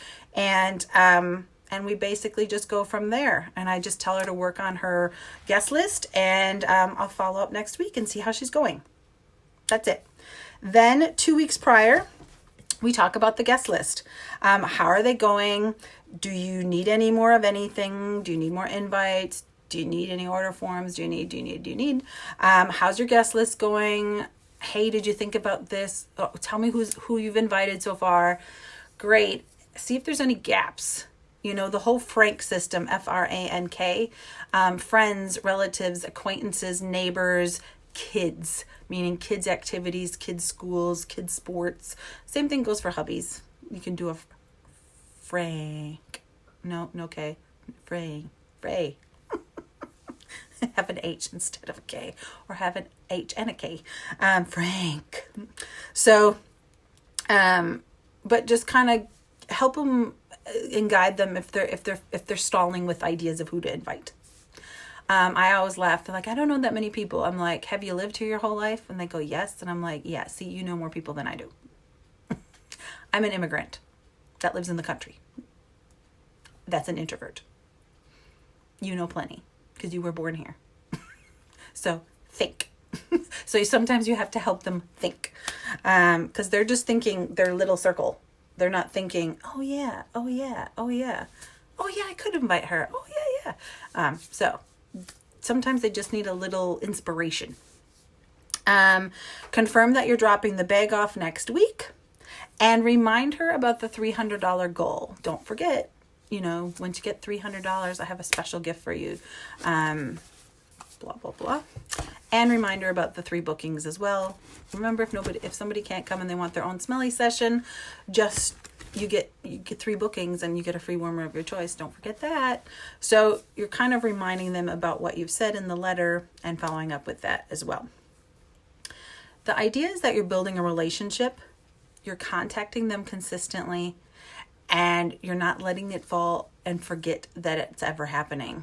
And we basically just go from there. And I just tell her to work on her guest list, and I'll follow up next week and see how she's going. That's it. Then 2 weeks prior, we talk about the guest list. How are they going? Do you need any more of anything? Do you need more invites? Do you need any order forms? Do you need? How's your guest list going? Hey, did you think about this? Oh, tell me who you've invited so far. Great. See if there's any gaps. The whole Frank system, FRANK, friends, relatives, acquaintances, neighbors, kids, meaning kids' activities, kids' schools, kids' sports. Same thing goes for hubbies. You can do a Frank. No K. Frank. Frey. Have an H instead of a K, or have an H and a K. Frank. So, but just kind of help them and guide them if they're stalling with ideas of who to invite. I always laugh. They're like, I don't know that many people. I'm like, have you lived here your whole life? And they go, yes. And I'm like, yeah, see, you know more people than I do. I'm an immigrant that lives in the country. That's an introvert. You know plenty because you were born here. So think. So sometimes you have to help them think, because they're just thinking their little circle. They're not thinking, oh yeah, I could invite her. Oh yeah. So sometimes they just need a little inspiration. Confirm that you're dropping the bag off next week, and remind her about the $300 goal. Don't forget, once you get $300, I have a special gift for you. Blah, blah, blah. And remind her about the 3 bookings as well. Remember, if somebody can't come and they want their own smelly session, you get 3 bookings and you get a free warmer of your choice. Don't forget that. So you're kind of reminding them about what you've said in the letter and following up with that as well. The idea is that you're building a relationship, you're contacting them consistently, and you're not letting it fall and forget that it's ever happening.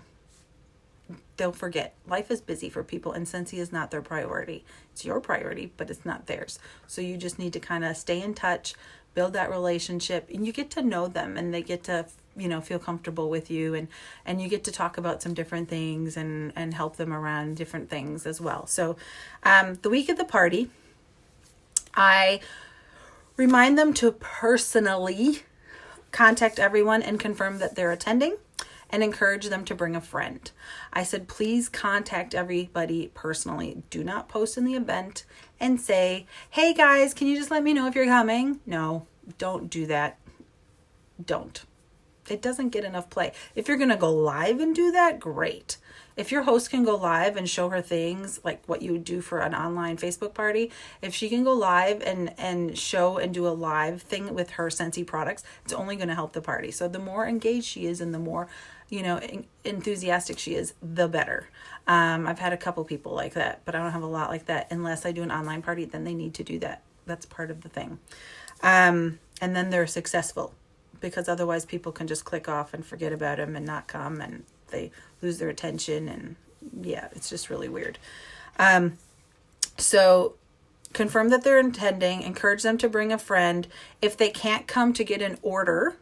They'll forget. Life is busy for people, and Scentsy is not their priority. It's your priority, but it's not theirs. So you just need to kind of stay in touch, build that relationship, and you get to know them, and they get to, feel comfortable with you, and you get to talk about some different things and help them around different things as well. So the week of the party, I remind them to personally contact everyone and confirm that they're attending, and encourage them to bring a friend. I said, please contact everybody personally. Do not post in the event and say, hey guys, can you just let me know if you're coming? No, don't do that. Don't. It doesn't get enough play. If you're going to go live and do that, great. If your host can go live and show her things like what you would do for an online Facebook party, if she can go live and show and do a live thing with her Scentsy products, it's only going to help the party. So the more engaged she is and the more enthusiastic she is, the better. I've had a couple people like that, but I don't have a lot like that. Unless I do an online party, then they need to do that. That's part of the thing. And then they're successful, because otherwise people can just click off and forget about them and not come, and they lose their attention, and yeah, it's just really weird. So confirm that they're attending, encourage them to bring a friend. If they can't come to get an order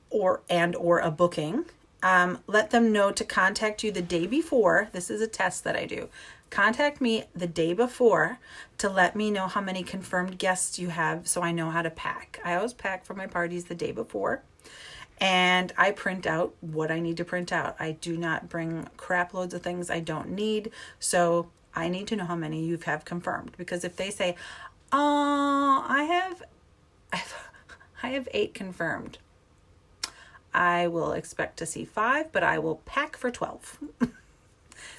or a booking, let them know to contact you the day before. This is a test that I do. Contact me the day before to let me know how many confirmed guests you have, so I know how to pack. I always pack for my parties the day before, and I print out what I need to print out. I do not bring crap loads of things I don't need, so I need to know how many you have confirmed, because if they say, oh, I I have 8 confirmed. I will expect to see 5, but I will pack for 12.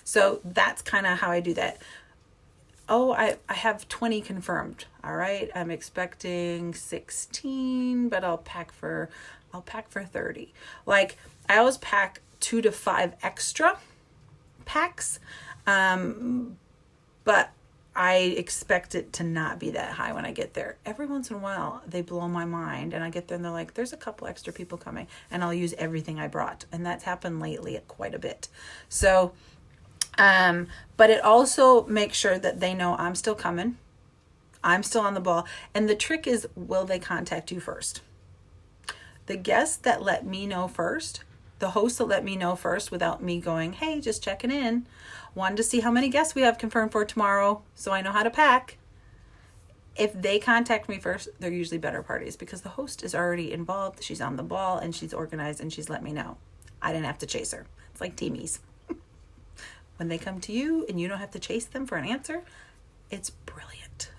So that's kind of how I do that. Oh, I have 20 confirmed. All right. I'm expecting 16, but I'll pack for 30. Like, I always pack 2 to 5 extra packs. But I expect it to not be that high when I get there. Every once in a while, they blow my mind, and I get there and they're like, there's a couple extra people coming, and I'll use everything I brought. And that's happened lately quite a bit. So, but it also makes sure that they know I'm still coming. I'm still on the ball. And the trick is, will they contact you first? The guests that let me know first, the host that let me know first without me going, hey, just checking in, wanted to see how many guests we have confirmed for tomorrow so I know how to pack. If they contact me first, they're usually better parties because the host is already involved. She's on the ball and she's organized and she's let me know. I didn't have to chase her. It's like teamies. When they come to you and you don't have to chase them for an answer, it's brilliant.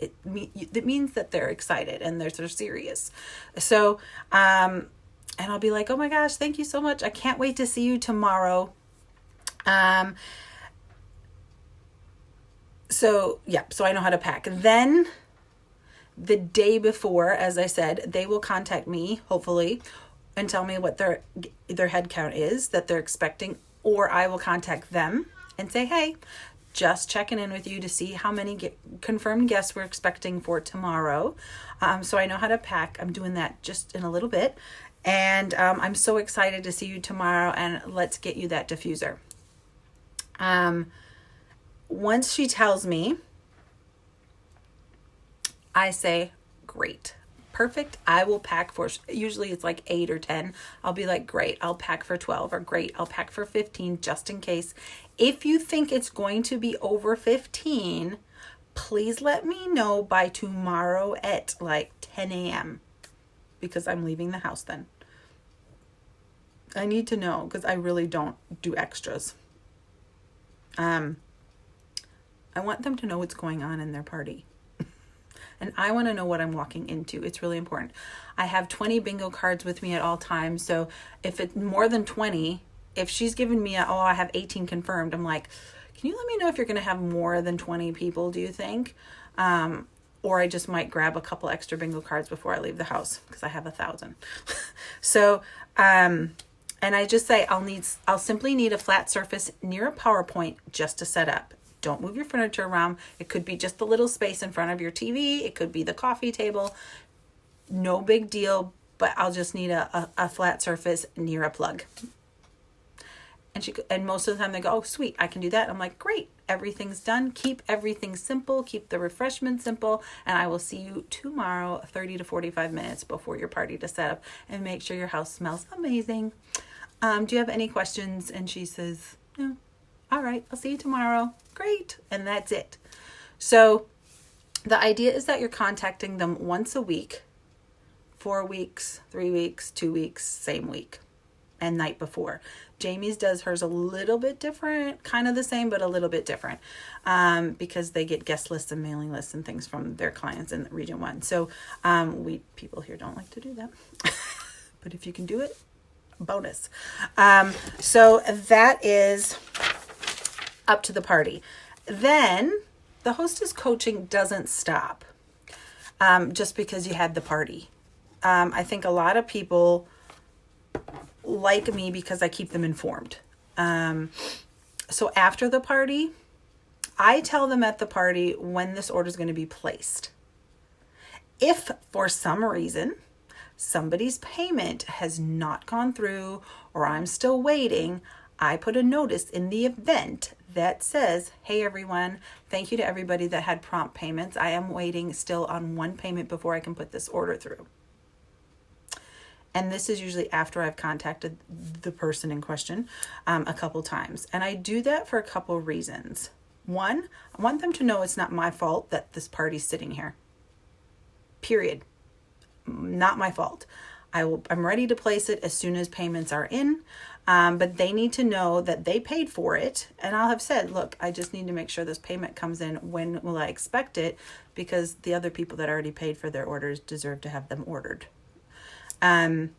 It means that they're excited and they're serious. So, and I'll be like, oh my gosh, thank you so much. I can't wait to see you tomorrow. So I know how to pack. Then the day before, as I said, they will contact me, hopefully, and tell me what their head count is that they're expecting, or I will contact them and say, hey, just checking in with you to see how many confirmed guests we're expecting for tomorrow. So I know how to pack. I'm doing that just in a little bit. And I'm so excited to see you tomorrow, and let's get you that diffuser. Once she tells me, I say, great, perfect. I will pack for, usually it's like 8 or 10. I'll be like, great, I'll pack for 12, or great, I'll pack for 15 just in case. If you think it's going to be over 15, please let me know by tomorrow at like 10 a.m. because I'm leaving the house then. I need to know because I really don't do extras. I want them to know what's going on in their party. And I want to know what I'm walking into. It's really important. I have 20 bingo cards with me at all times. So if it's more than 20, if she's given me I have 18 confirmed, I'm like, can you let me know if you're going to have more than 20 people, do you think? Or I just might grab a couple extra bingo cards before I leave the house because I have 1,000. So, and I just say, I'll simply need a flat surface near a PowerPoint just to set up. Don't move your furniture around. It could be just the little space in front of your TV. It could be the coffee table. No big deal, but I'll just need a flat surface near a plug. And most of the time they go, oh, sweet, I can do that. I'm like, great, everything's done. Keep everything simple. Keep the refreshments simple. And I will see you tomorrow, 30 to 45 minutes before your party to set up, and make sure your house smells amazing. Do you have any questions? And she says, no. All right, I'll see you tomorrow. Great. And that's it. So the idea is that you're contacting them once a week, 4 weeks, 3 weeks, 2 weeks, same week, and night before. Jamie's does hers a little bit different, kind of the same, but a little bit different, because they get guest lists and mailing lists and things from their clients in Region 1. So we people here don't like to do that. But if you can do it, bonus. So that is up to the party. Then the hostess coaching doesn't stop just because you had the party. I think a lot of people like me because I keep them informed. So after the party, I tell them at the party when this order is going to be placed. If for some reason somebody's payment has not gone through or I'm still waiting, I put a notice in the event that says, hey everyone, thank you to everybody that had prompt payments. I am waiting still on one payment before I can put this order through. And this is usually after I've contacted the person in question a couple times. And I do that for a couple reasons. One, I want them to know it's not my fault that this party's sitting here. Period. Not my fault. I'm ready to place it as soon as payments are in. But they need to know that they paid for it. And I'll have said, look, I just need to make sure this payment comes in. When will I expect it? Because the other people that already paid for their orders deserve to have them ordered. And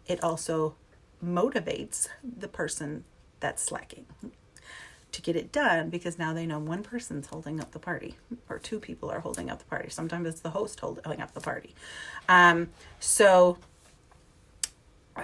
it also motivates the person that's slacking to get it done, because now they know one person's holding up the party, or two people are holding up the party. Sometimes it's the host holding up the party. So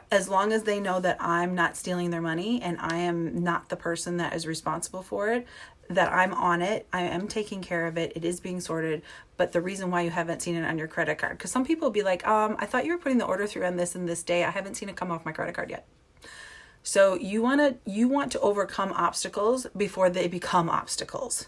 as long as they know that I'm not stealing their money and I am not the person that is responsible for it, that I'm on it, I am taking care of it, it is being sorted. But the reason why you haven't seen it on your credit card, because some people will be like, I thought you were putting the order through on this and this day, I haven't seen it come off my credit card yet. So you want to overcome obstacles before they become obstacles.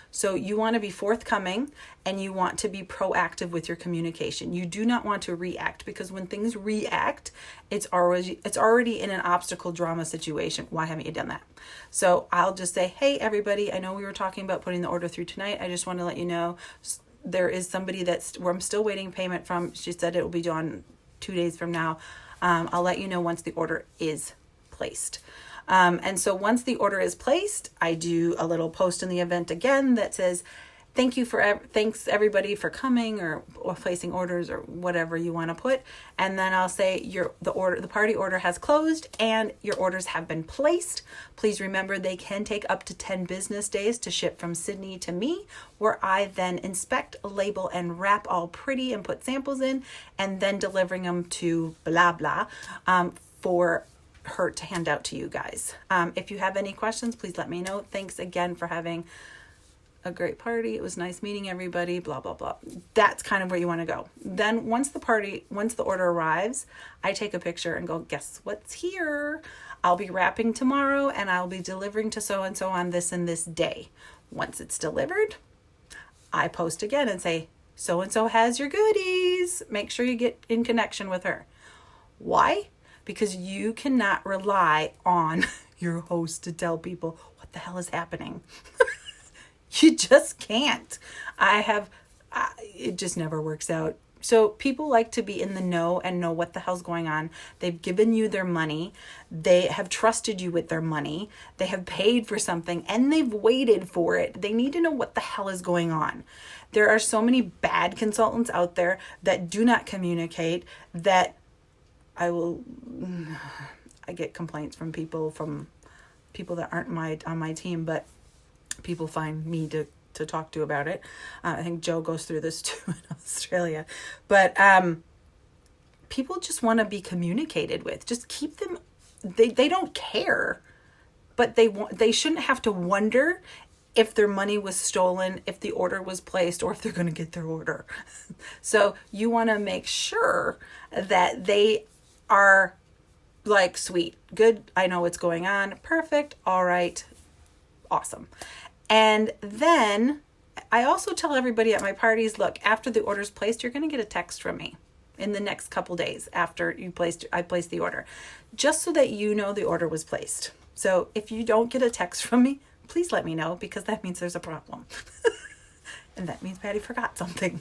So you want to be forthcoming and you want to be proactive with your communication. You do not want to react, because when things react, it's already in an obstacle drama situation. Why haven't you done that? So I'll just say, hey, everybody, I know we were talking about putting the order through tonight. I just want to let you know there is somebody where I'm still waiting payment from. She said it will be done 2 days from now. I'll let you know once the order is placed. And so once the order is placed, I do a little post in the event again that says, thanks everybody for coming or placing orders, or whatever you want to put. And then I'll say the party order has closed and your orders have been placed. Please remember they can take up to 10 business days to ship from Sydney to me, where I then inspect, label, and wrap all pretty and put samples in, and then delivering them to blah blah for her to hand out to you guys. If you have any questions, please let me know. Thanks again for having a great party. It was nice meeting everybody, blah, blah, blah. That's kind of where you want to go. Then once the order arrives, I take a picture and go, guess what's here? I'll be wrapping tomorrow and I'll be delivering to so-and-so on this and this day. Once it's delivered, I post again and say, so-and-so has your goodies. Make sure you get in connection with her. Why? Because you cannot rely on your host to tell people what the hell is happening. You just can't. It just never works out. So people like to be in the know and know what the hell's going on. They've given you their money. They have trusted you with their money. They have paid for something and they've waited for it. They need to know what the hell is going on. There are so many bad consultants out there that do not communicate, that I get complaints from people that aren't on my team, but people find me to talk to about it. I think Joe goes through this too in Australia, but people just want to be communicated with. Just keep them. They don't care, but they shouldn't have to wonder if their money was stolen, if the order was placed, or if they're going to get their order. So you want to make sure that they are like, sweet, good, I know what's going on, perfect, all right, awesome. And then I also tell everybody at my parties, look, after the order's placed, you're going to get a text from me in the next couple days after I placed the order, just so that you know the order was placed. So if you don't get a text from me, please let me know, because that means there's a problem. And that means Patty forgot something.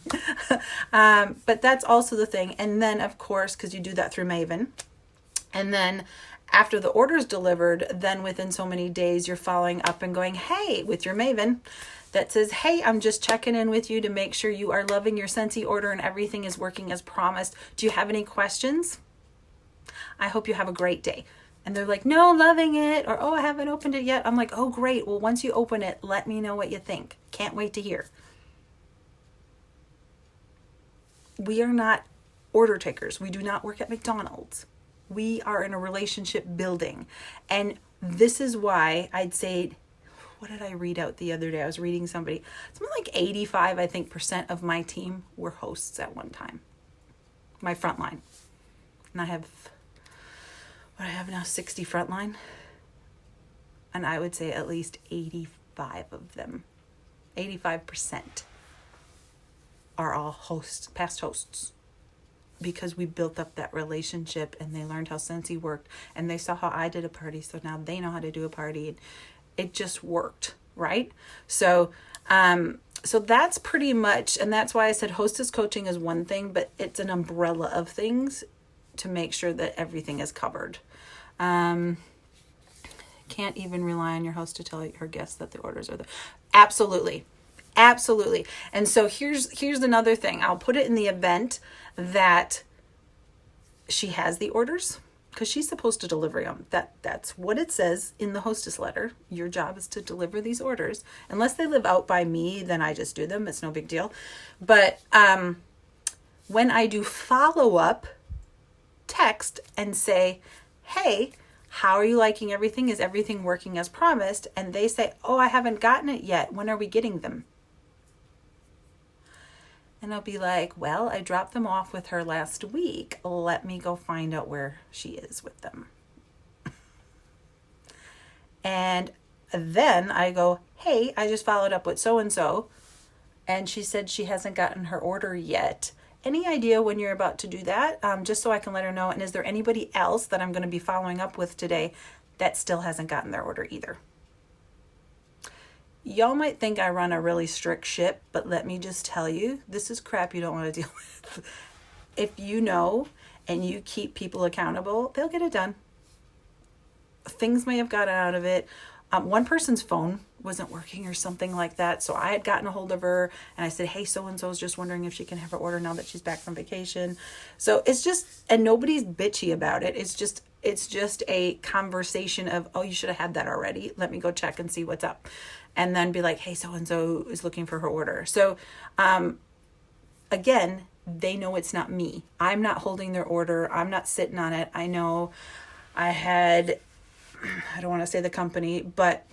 But that's also the thing. And then, of course, because you do that through Maven. And then after the order's delivered, then within so many days, you're following up and going, hey, with your Maven that says, hey, I'm just checking in with you to make sure you are loving your Scentsy order and everything is working as promised. Do you have any questions? I hope you have a great day. And they're like, no, loving it. Or, oh, I haven't opened it yet. I'm like, oh, great. Well, once you open it, let me know what you think. Can't wait to hear. We are not order takers. We do not work at McDonald's. We are in a relationship building. And this is why I'd say, what did I read out the other day? I was reading something like 85, I think, % of my team were hosts at one time. My frontline. And I have now 60 frontline. And I would say at least 85 of them, 85% are all hosts, past hosts. Because we built up that relationship and they learned how Scentsy worked and they saw how I did a party. So now they know how to do a party. And it just worked, right? So that's pretty much, and that's why I said Hostess Coaching is one thing, but it's an umbrella of things to make sure that everything is covered. Can't even rely on your host to tell her guests that the orders are there. Absolutely. Absolutely. And so here's another thing. I'll put it in the event that she has the orders, because she's supposed to deliver them. That's what it says in the hostess letter. Your job is to deliver these orders. Unless they live out by me, then I just do them. It's no big deal. But when I do follow-up text and say, hey, how are you liking everything? Is everything working as promised? And they say, oh, I haven't gotten it yet. When are we getting them? And I'll be like, well, I dropped them off with her last week. Let me go find out where she is with them. And then I go, hey, I just followed up with so-and-so, and she said she hasn't gotten her order yet. Any idea when you're about to do that? Just so I can let her know. And is there anybody else that I'm going to be following up with today that still hasn't gotten their order either? Y'all might think I run a really strict ship, but let me just tell you, this is crap you don't want to deal with. If you know and you keep people accountable, they'll get it done. Things may have gotten out of it. One person's phone wasn't working or something like that, so I had gotten a hold of her and I said, hey, so-and-so is just wondering if she can have her order now that she's back from vacation. So it's just, and nobody's bitchy about it. It's just a conversation of, oh, you should have had that already. Let me go check and see what's up. And then be like, hey, so-and-so is looking for her order. So, again, they know it's not me. I'm not holding their order. I'm not sitting on it. I know I don't want to say the company, but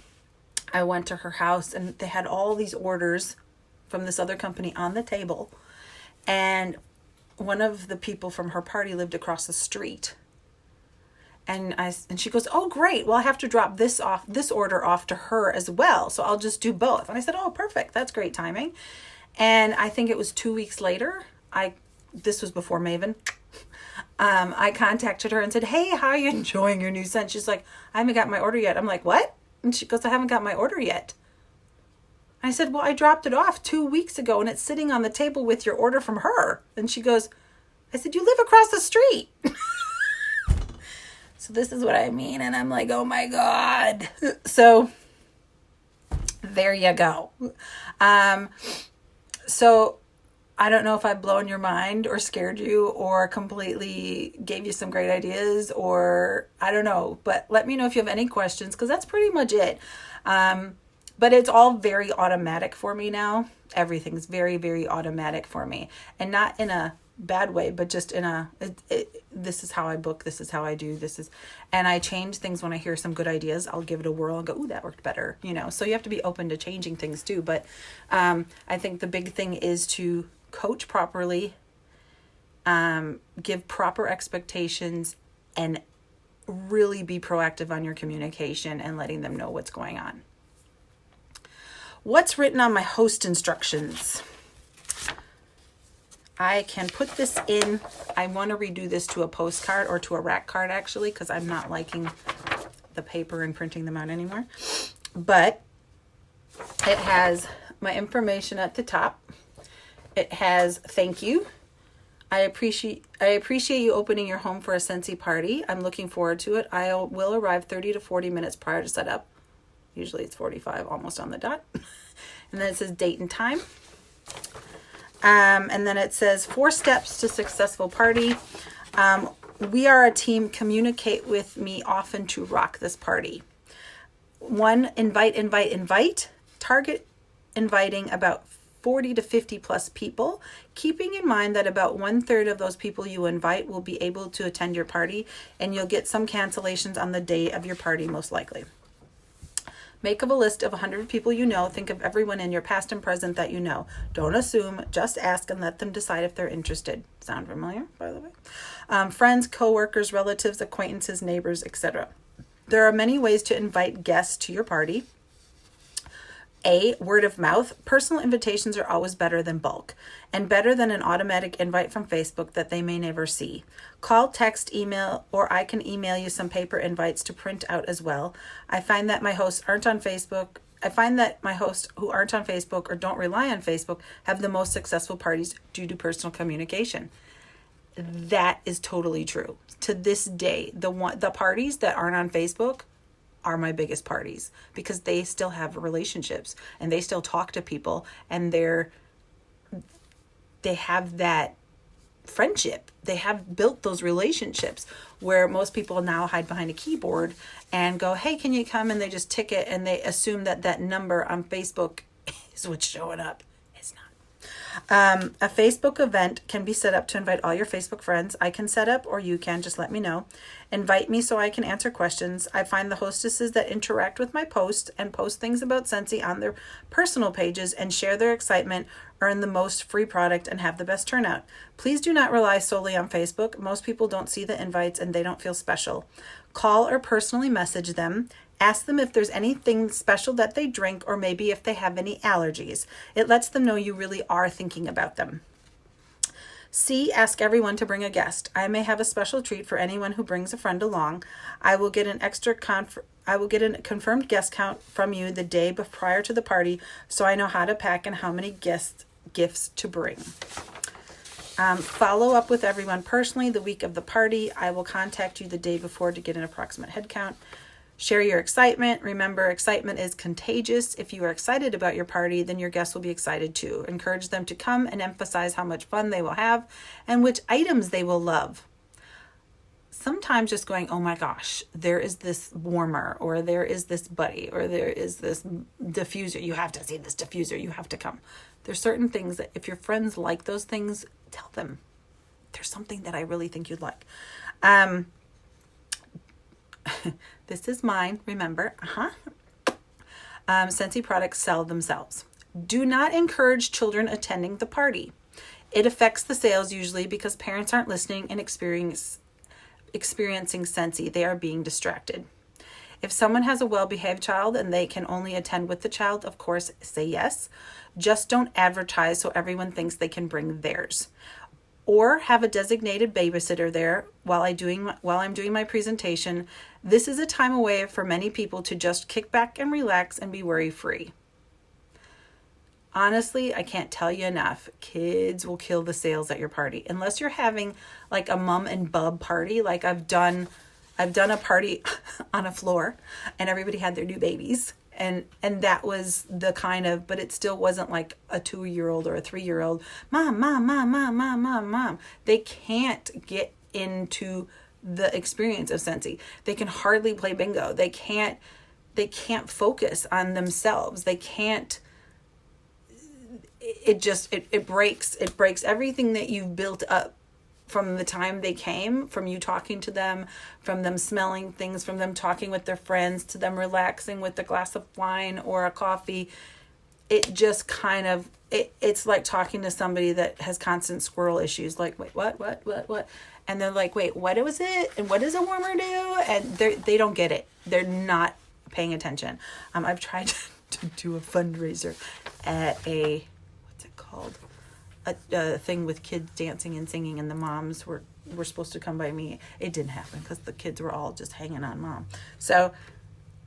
I went to her house and they had all these orders from this other company on the table. And one of the people from her party lived across the street. And she goes, oh, great. Well, I have to drop this order off to her as well. So I'll just do both. And I said, oh, perfect. That's great timing. And I think it was 2 weeks later. This was before Maven. I contacted her and said, hey, how are you enjoying your new scent? She's like, I haven't got my order yet. I'm like, what? And she goes, I haven't got my order yet. I said, well, I dropped it off 2 weeks ago and it's sitting on the table with your order from her. And she goes, I said, you live across the street. So this is what I mean. And I'm like, oh my God. So there you go. So I don't know if I've blown your mind or scared you or completely gave you some great ideas, or I don't know, but let me know if you have any questions, because that's pretty much it. But it's all very automatic for me now. Everything's very, very automatic for me, and not in a bad way, but just in this is how I book, this is how I do, and I change things when I hear some good ideas. I'll give it a whirl and go, ooh, that worked better, so you have to be open to changing things too. But I think the big thing is to coach properly, give proper expectations, and really be proactive on your communication and letting them know what's going on. What's written on my host instructions? I can put this in. I want to redo this to a postcard or to a rack card, actually, because I'm not liking the paper and printing them out anymore. But it has my information at the top. It has thank you. I appreciate you opening your home for a Scentsy party. I'm looking forward to it. I will arrive 30 to 40 minutes prior to setup. Usually it's 45, almost on the dot. And then it says date and time. And then it says 4 steps to successful party. We are a team. Communicate with me often to rock this party. 1, invite. Target inviting about 40 to 50 plus people, keeping in mind that about 1/3 of those people you invite will be able to attend your party, and you'll get some cancellations on the day of your party, most likely. Make up a list of 100 people you know. Think of everyone in your past and present that you know. Don't assume, just ask and let them decide if they're interested. Sound familiar, by the way? Friends, co-workers, relatives, acquaintances, neighbors, etc. There are many ways to invite guests to your party. A, word of mouth. Personal invitations are always better than bulk, and better than an automatic invite from Facebook that they may never see. Call, text, email, or I can email you some paper invites to print out as well. I find that my hosts who aren't on Facebook or don't rely on Facebook have the most successful parties due to personal communication. That is totally true. To this day, the parties that aren't on Facebook are my biggest parties, because they still have relationships and they still talk to people, and they have that friendship. They have built those relationships, where most people now hide behind a keyboard and go, hey, can you come? And they just tick it, and they assume that that number on Facebook is what's showing up. It's not. A Facebook event can be set up to invite all your Facebook friends. I can set up, or you can, just let me know. Invite me so I can answer questions. I find the hostesses that interact with my post and post things about Scentsy on their personal pages and share their excitement earn the most free product and have the best turnout. Please do not rely solely on Facebook. Most people don't see the invites and they don't feel special. Call or personally message them. Ask them if there's anything special that they drink, or maybe if they have any allergies. It lets them know you really are thinking about them. C, ask everyone to bring a guest. I may have a special treat for anyone who brings a friend along. I will get a confirmed guest count from you the day prior to the party, so I know how to pack and how many gifts to bring. Follow up with everyone personally the week of the party. I will contact you the day before to get an approximate head count. Share your excitement. Remember, excitement is contagious. If you are excited about your party, then your guests will be excited too. Encourage them to come and emphasize how much fun they will have and which items they will love. Sometimes just going, oh my gosh, there is this warmer, or there is this buddy, or there is this diffuser. You have to see this diffuser. You have to come. There's certain things that if your friends like those things, tell them there's something that I really think you'd like. This is mine, remember. Scentsy products sell themselves. Do not encourage children attending the party. It affects the sales usually because parents aren't listening and experiencing Scentsy. They are being distracted. If someone has a well-behaved child and they can only attend with the child, of course, say yes. Just don't advertise so everyone thinks they can bring theirs. Or have a designated babysitter there while I'm doing my presentation. This is a time away for many people to just kick back and relax and be worry-free. Honestly, I can't tell you enough. Kids will kill the sales at your party. Unless you're having like a mom and bub party, like I've done a party on a floor and everybody had their new babies. And that was the kind of, but it still wasn't like a 2-year-old or a 3-year-old. Mom. They can't get into the experience of Scentsy. They can hardly play bingo. They can't focus on themselves. They can't, it breaks everything that you've built up from the time they came, from you talking to them, from them smelling things, from them talking with their friends, to them relaxing with a glass of wine or a coffee. It just kind of, it's like talking to somebody that has constant squirrel issues. Like, wait, what? And they're like, wait, what was it? And what does a warmer do? And they don't get it. They're not paying attention. I've tried to do a fundraiser at what's it called? A thing with kids dancing and singing, and the moms were supposed to come by me. It didn't happen because the kids were all just hanging on mom. So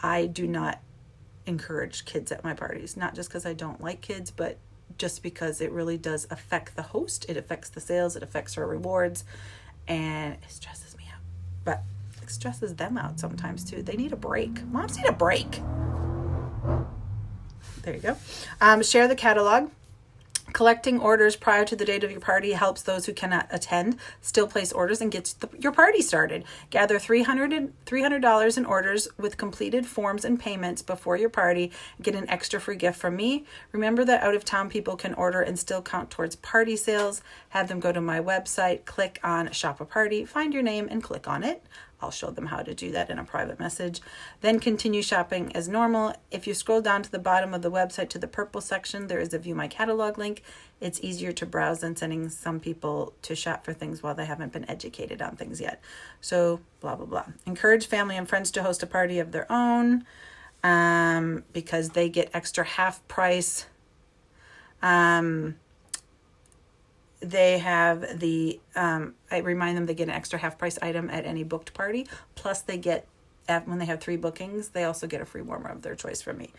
I do not encourage kids at my parties, not just because I don't like kids, but just because it really does affect the host. It affects the sales. It affects her rewards, and it stresses me out. But it stresses them out sometimes too. They need a break. Moms need a break. There you go. Share the catalog. Collecting orders prior to the date of your party helps those who cannot attend still place orders and gets your party started. Gather $300 in orders with completed forms and payments before your party. Get an extra free gift from me. Remember that out-of-town people can order and still count towards party sales. Have them go to my website, click on Shop a Party, find your name, and click on it. I'll show them how to do that in a private message. Then continue shopping as normal. If you scroll down to the bottom of the website to the purple section, there is a View My Catalog link. It's easier to browse than sending some people to shop for things while they haven't been educated on things yet. So, blah, blah, blah. Encourage family and friends to host a party of their own because they get extra half price. They have the, I remind them they get an extra half price item at any booked party. Plus they get, when they have 3 bookings, they also get a free warmer of their choice from me.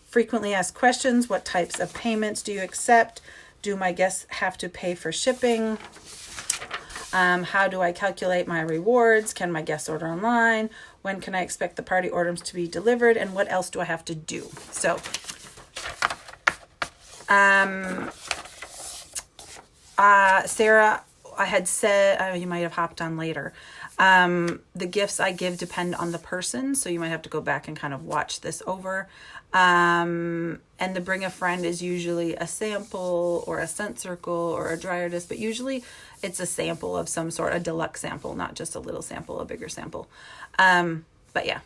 Frequently asked questions. What types of payments do you accept? Do my guests have to pay for shipping? How do I calculate my rewards? Can my guests order online? When can I expect the party orders to be delivered? And what else do I have to do? So, Sarah, I had said, you might have hopped on later. The gifts I give depend on the person, so you might have to go back and kind of watch this over. And the bring a friend is usually a sample or a scent circle or a dryer disc, but usually it's a sample of some sort, a deluxe sample, not just a little sample, a bigger sample. But yeah,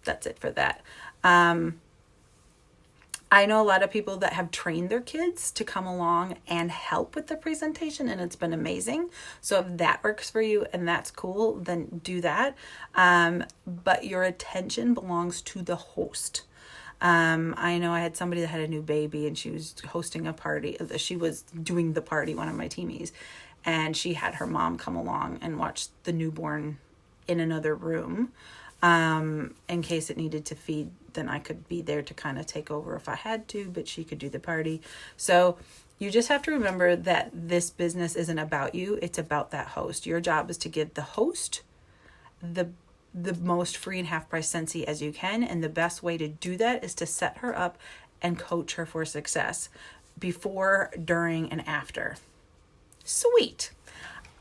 that's it for that. I know a lot of people that have trained their kids to come along and help with the presentation, and it's been amazing. So if that works for you and that's cool, then do that. But your attention belongs to the host. I know I had somebody that had a new baby and she was hosting a party. She was doing the party, one of my teamies, and she had her mom come along and watch the newborn in another room. In case it needed to feed, then I could be there to kind of take over if I had to, but she could do the party. So you just have to remember that this business isn't about you. It's about that host. Your job is to give the host the most free and half price Scentsy as you can. And the best way to do that is to set her up and coach her for success before, during, and after. Sweet.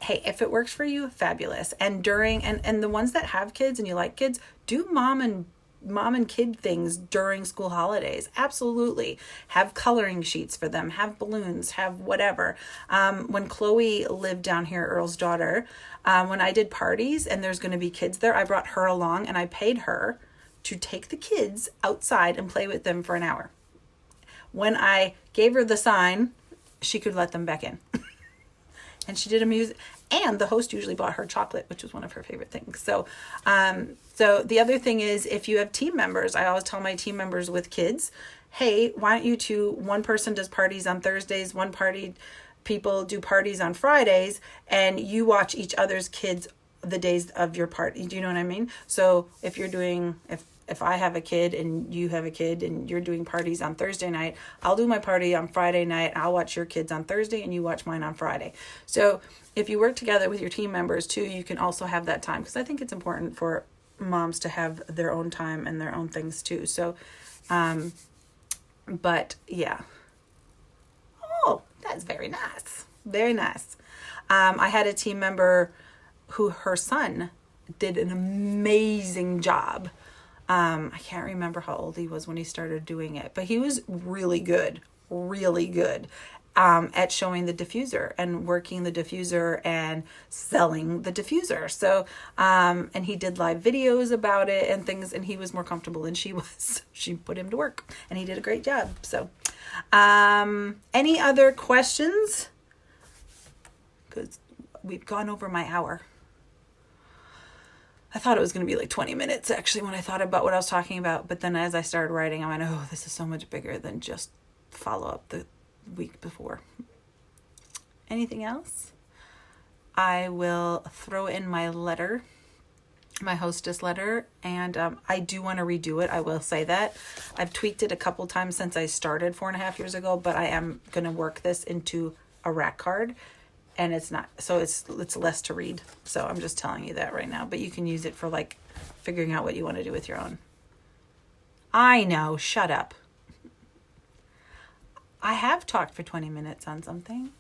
Hey, if it works for you, fabulous. And during, and the ones that have kids and you like kids, do mom and kid things during school holidays. Absolutely. Have coloring sheets for them, have balloons, have whatever. When Chloe lived down here, Earl's daughter, when I did parties and there's going to be kids there, I brought her along and I paid her to take the kids outside and play with them for an hour. When I gave her the sign, she could let them back in. And she did a music, and the host usually bought her chocolate, which was one of her favorite things. So, so the other thing is, if you have team members, I always tell my team members with kids, hey, why don't you two, one person does parties on Thursdays, people do parties on Fridays, and you watch each other's kids the days of your party. Do you know what I mean? So if you're doing, if I have a kid and you have a kid and you're doing parties on Thursday night, I'll do my party on Friday night. I'll watch your kids on Thursday and you watch mine on Friday. So if you work together with your team members too, you can also have that time, because I think it's important for moms to have their own time and their own things too. So, but yeah. Oh, that's very nice. Very nice. I had a team member who her son did an amazing job. I can't remember how old he was when he started doing it, but he was really good at showing the diffuser and working the diffuser and selling the diffuser. So, and he did live videos about it and things, and he was more comfortable than she was. She put him to work and he did a great job. So, any other questions? Because we've gone over my hour. I thought it was going to be like 20 minutes actually when I thought about what I was talking about. But then as I started writing, I went, oh, this is so much bigger than just follow up the week before. Anything else? I will throw in my letter, my hostess letter. And I do want to redo it. I will say that. I've tweaked it a couple times since I started 4.5 years ago, but I am going to work this into a rack card. And it's not, so it's less to read. So I'm just telling you that right now. But you can use it for like figuring out what you want to do with your own. I know, shut up. I have talked for 20 minutes on something.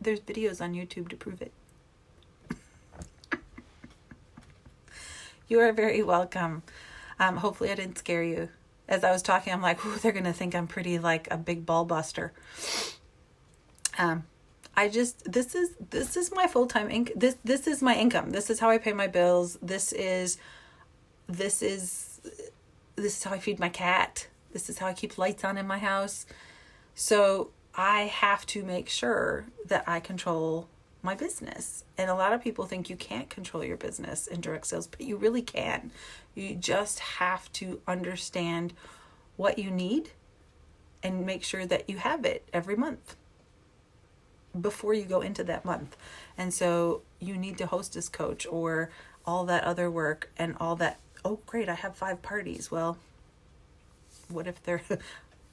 There's videos on YouTube to prove it. You are very welcome. Hopefully I didn't scare you. As I was talking, I'm like, ooh, they're going to think I'm pretty like a big ball buster. This is my full-time income. This is my income. This is how I pay my bills. This is how I feed my cat. This is how I keep lights on in my house. So I have to make sure that I control my business. And a lot of people think you can't control your business in direct sales, but you really can. You just have to understand what you need and make sure that you have it every month before you go into that month. And so you need to Hostess Coach or all that other work and all that. Oh, great, I have 5 parties. Well, what if they're...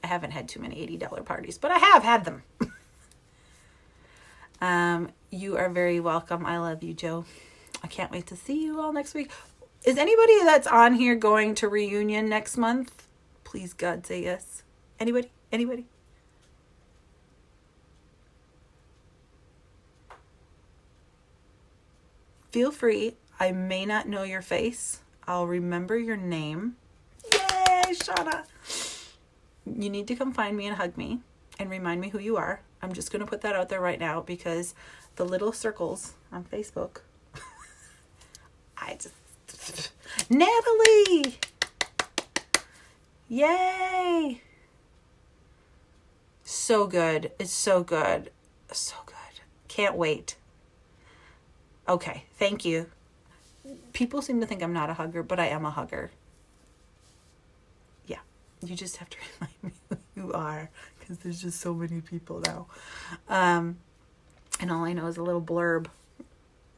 I haven't had too many $80 parties, but I have had them. You are very welcome. I love you, Joe. can't wait to see you all next week. Is anybody that's on here going to reunion next month? Please, God, say yes. Anybody? Anybody? Feel free. I may not know your face. I'll remember your name. Yay, Shauna. You need to come find me and hug me and remind me who you are. I'm just going to put that out there right now because the little circles on Facebook. Natalie! Yay! So good. It's so good. So good. Can't wait. Okay, thank you. People seem to think I'm not a hugger, but I am a hugger. Yeah, you just have to remind me who you are because there's just so many people now. And all I know is a little blurb.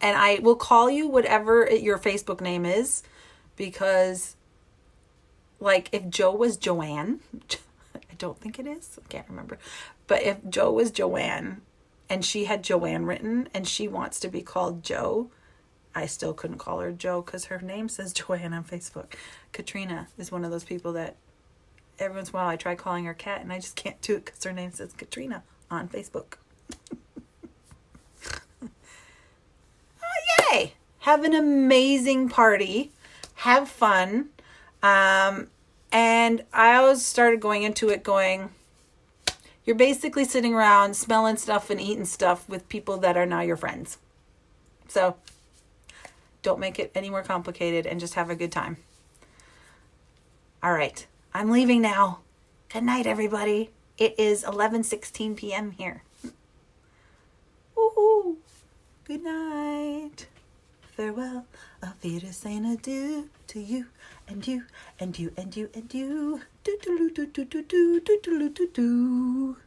And I will call you whatever your Facebook name is because, like, if Joe was Joanne, I don't think it is. I can't remember. But if Joe was Joanne and she had Joanne written and she wants to be called Joe, I still couldn't call her Joe because her name says Joanne on Facebook. Katrina is one of those people that every once in a while I try calling her Kat and I just can't do it because her name says Katrina on Facebook. Oh, yay! Have an amazing party. Have fun. And I always started going into it going, you're basically sitting around smelling stuff and eating stuff with people that are now your friends. So don't make it any more complicated and just have a good time. All right. I'm leaving now. Good night, everybody. It is 11:16 p.m. here. Woohoo. Good night. Farewell. Auf Wiedersehen, adieu to you and you and you and you and you. Do do do do do do do do do do do.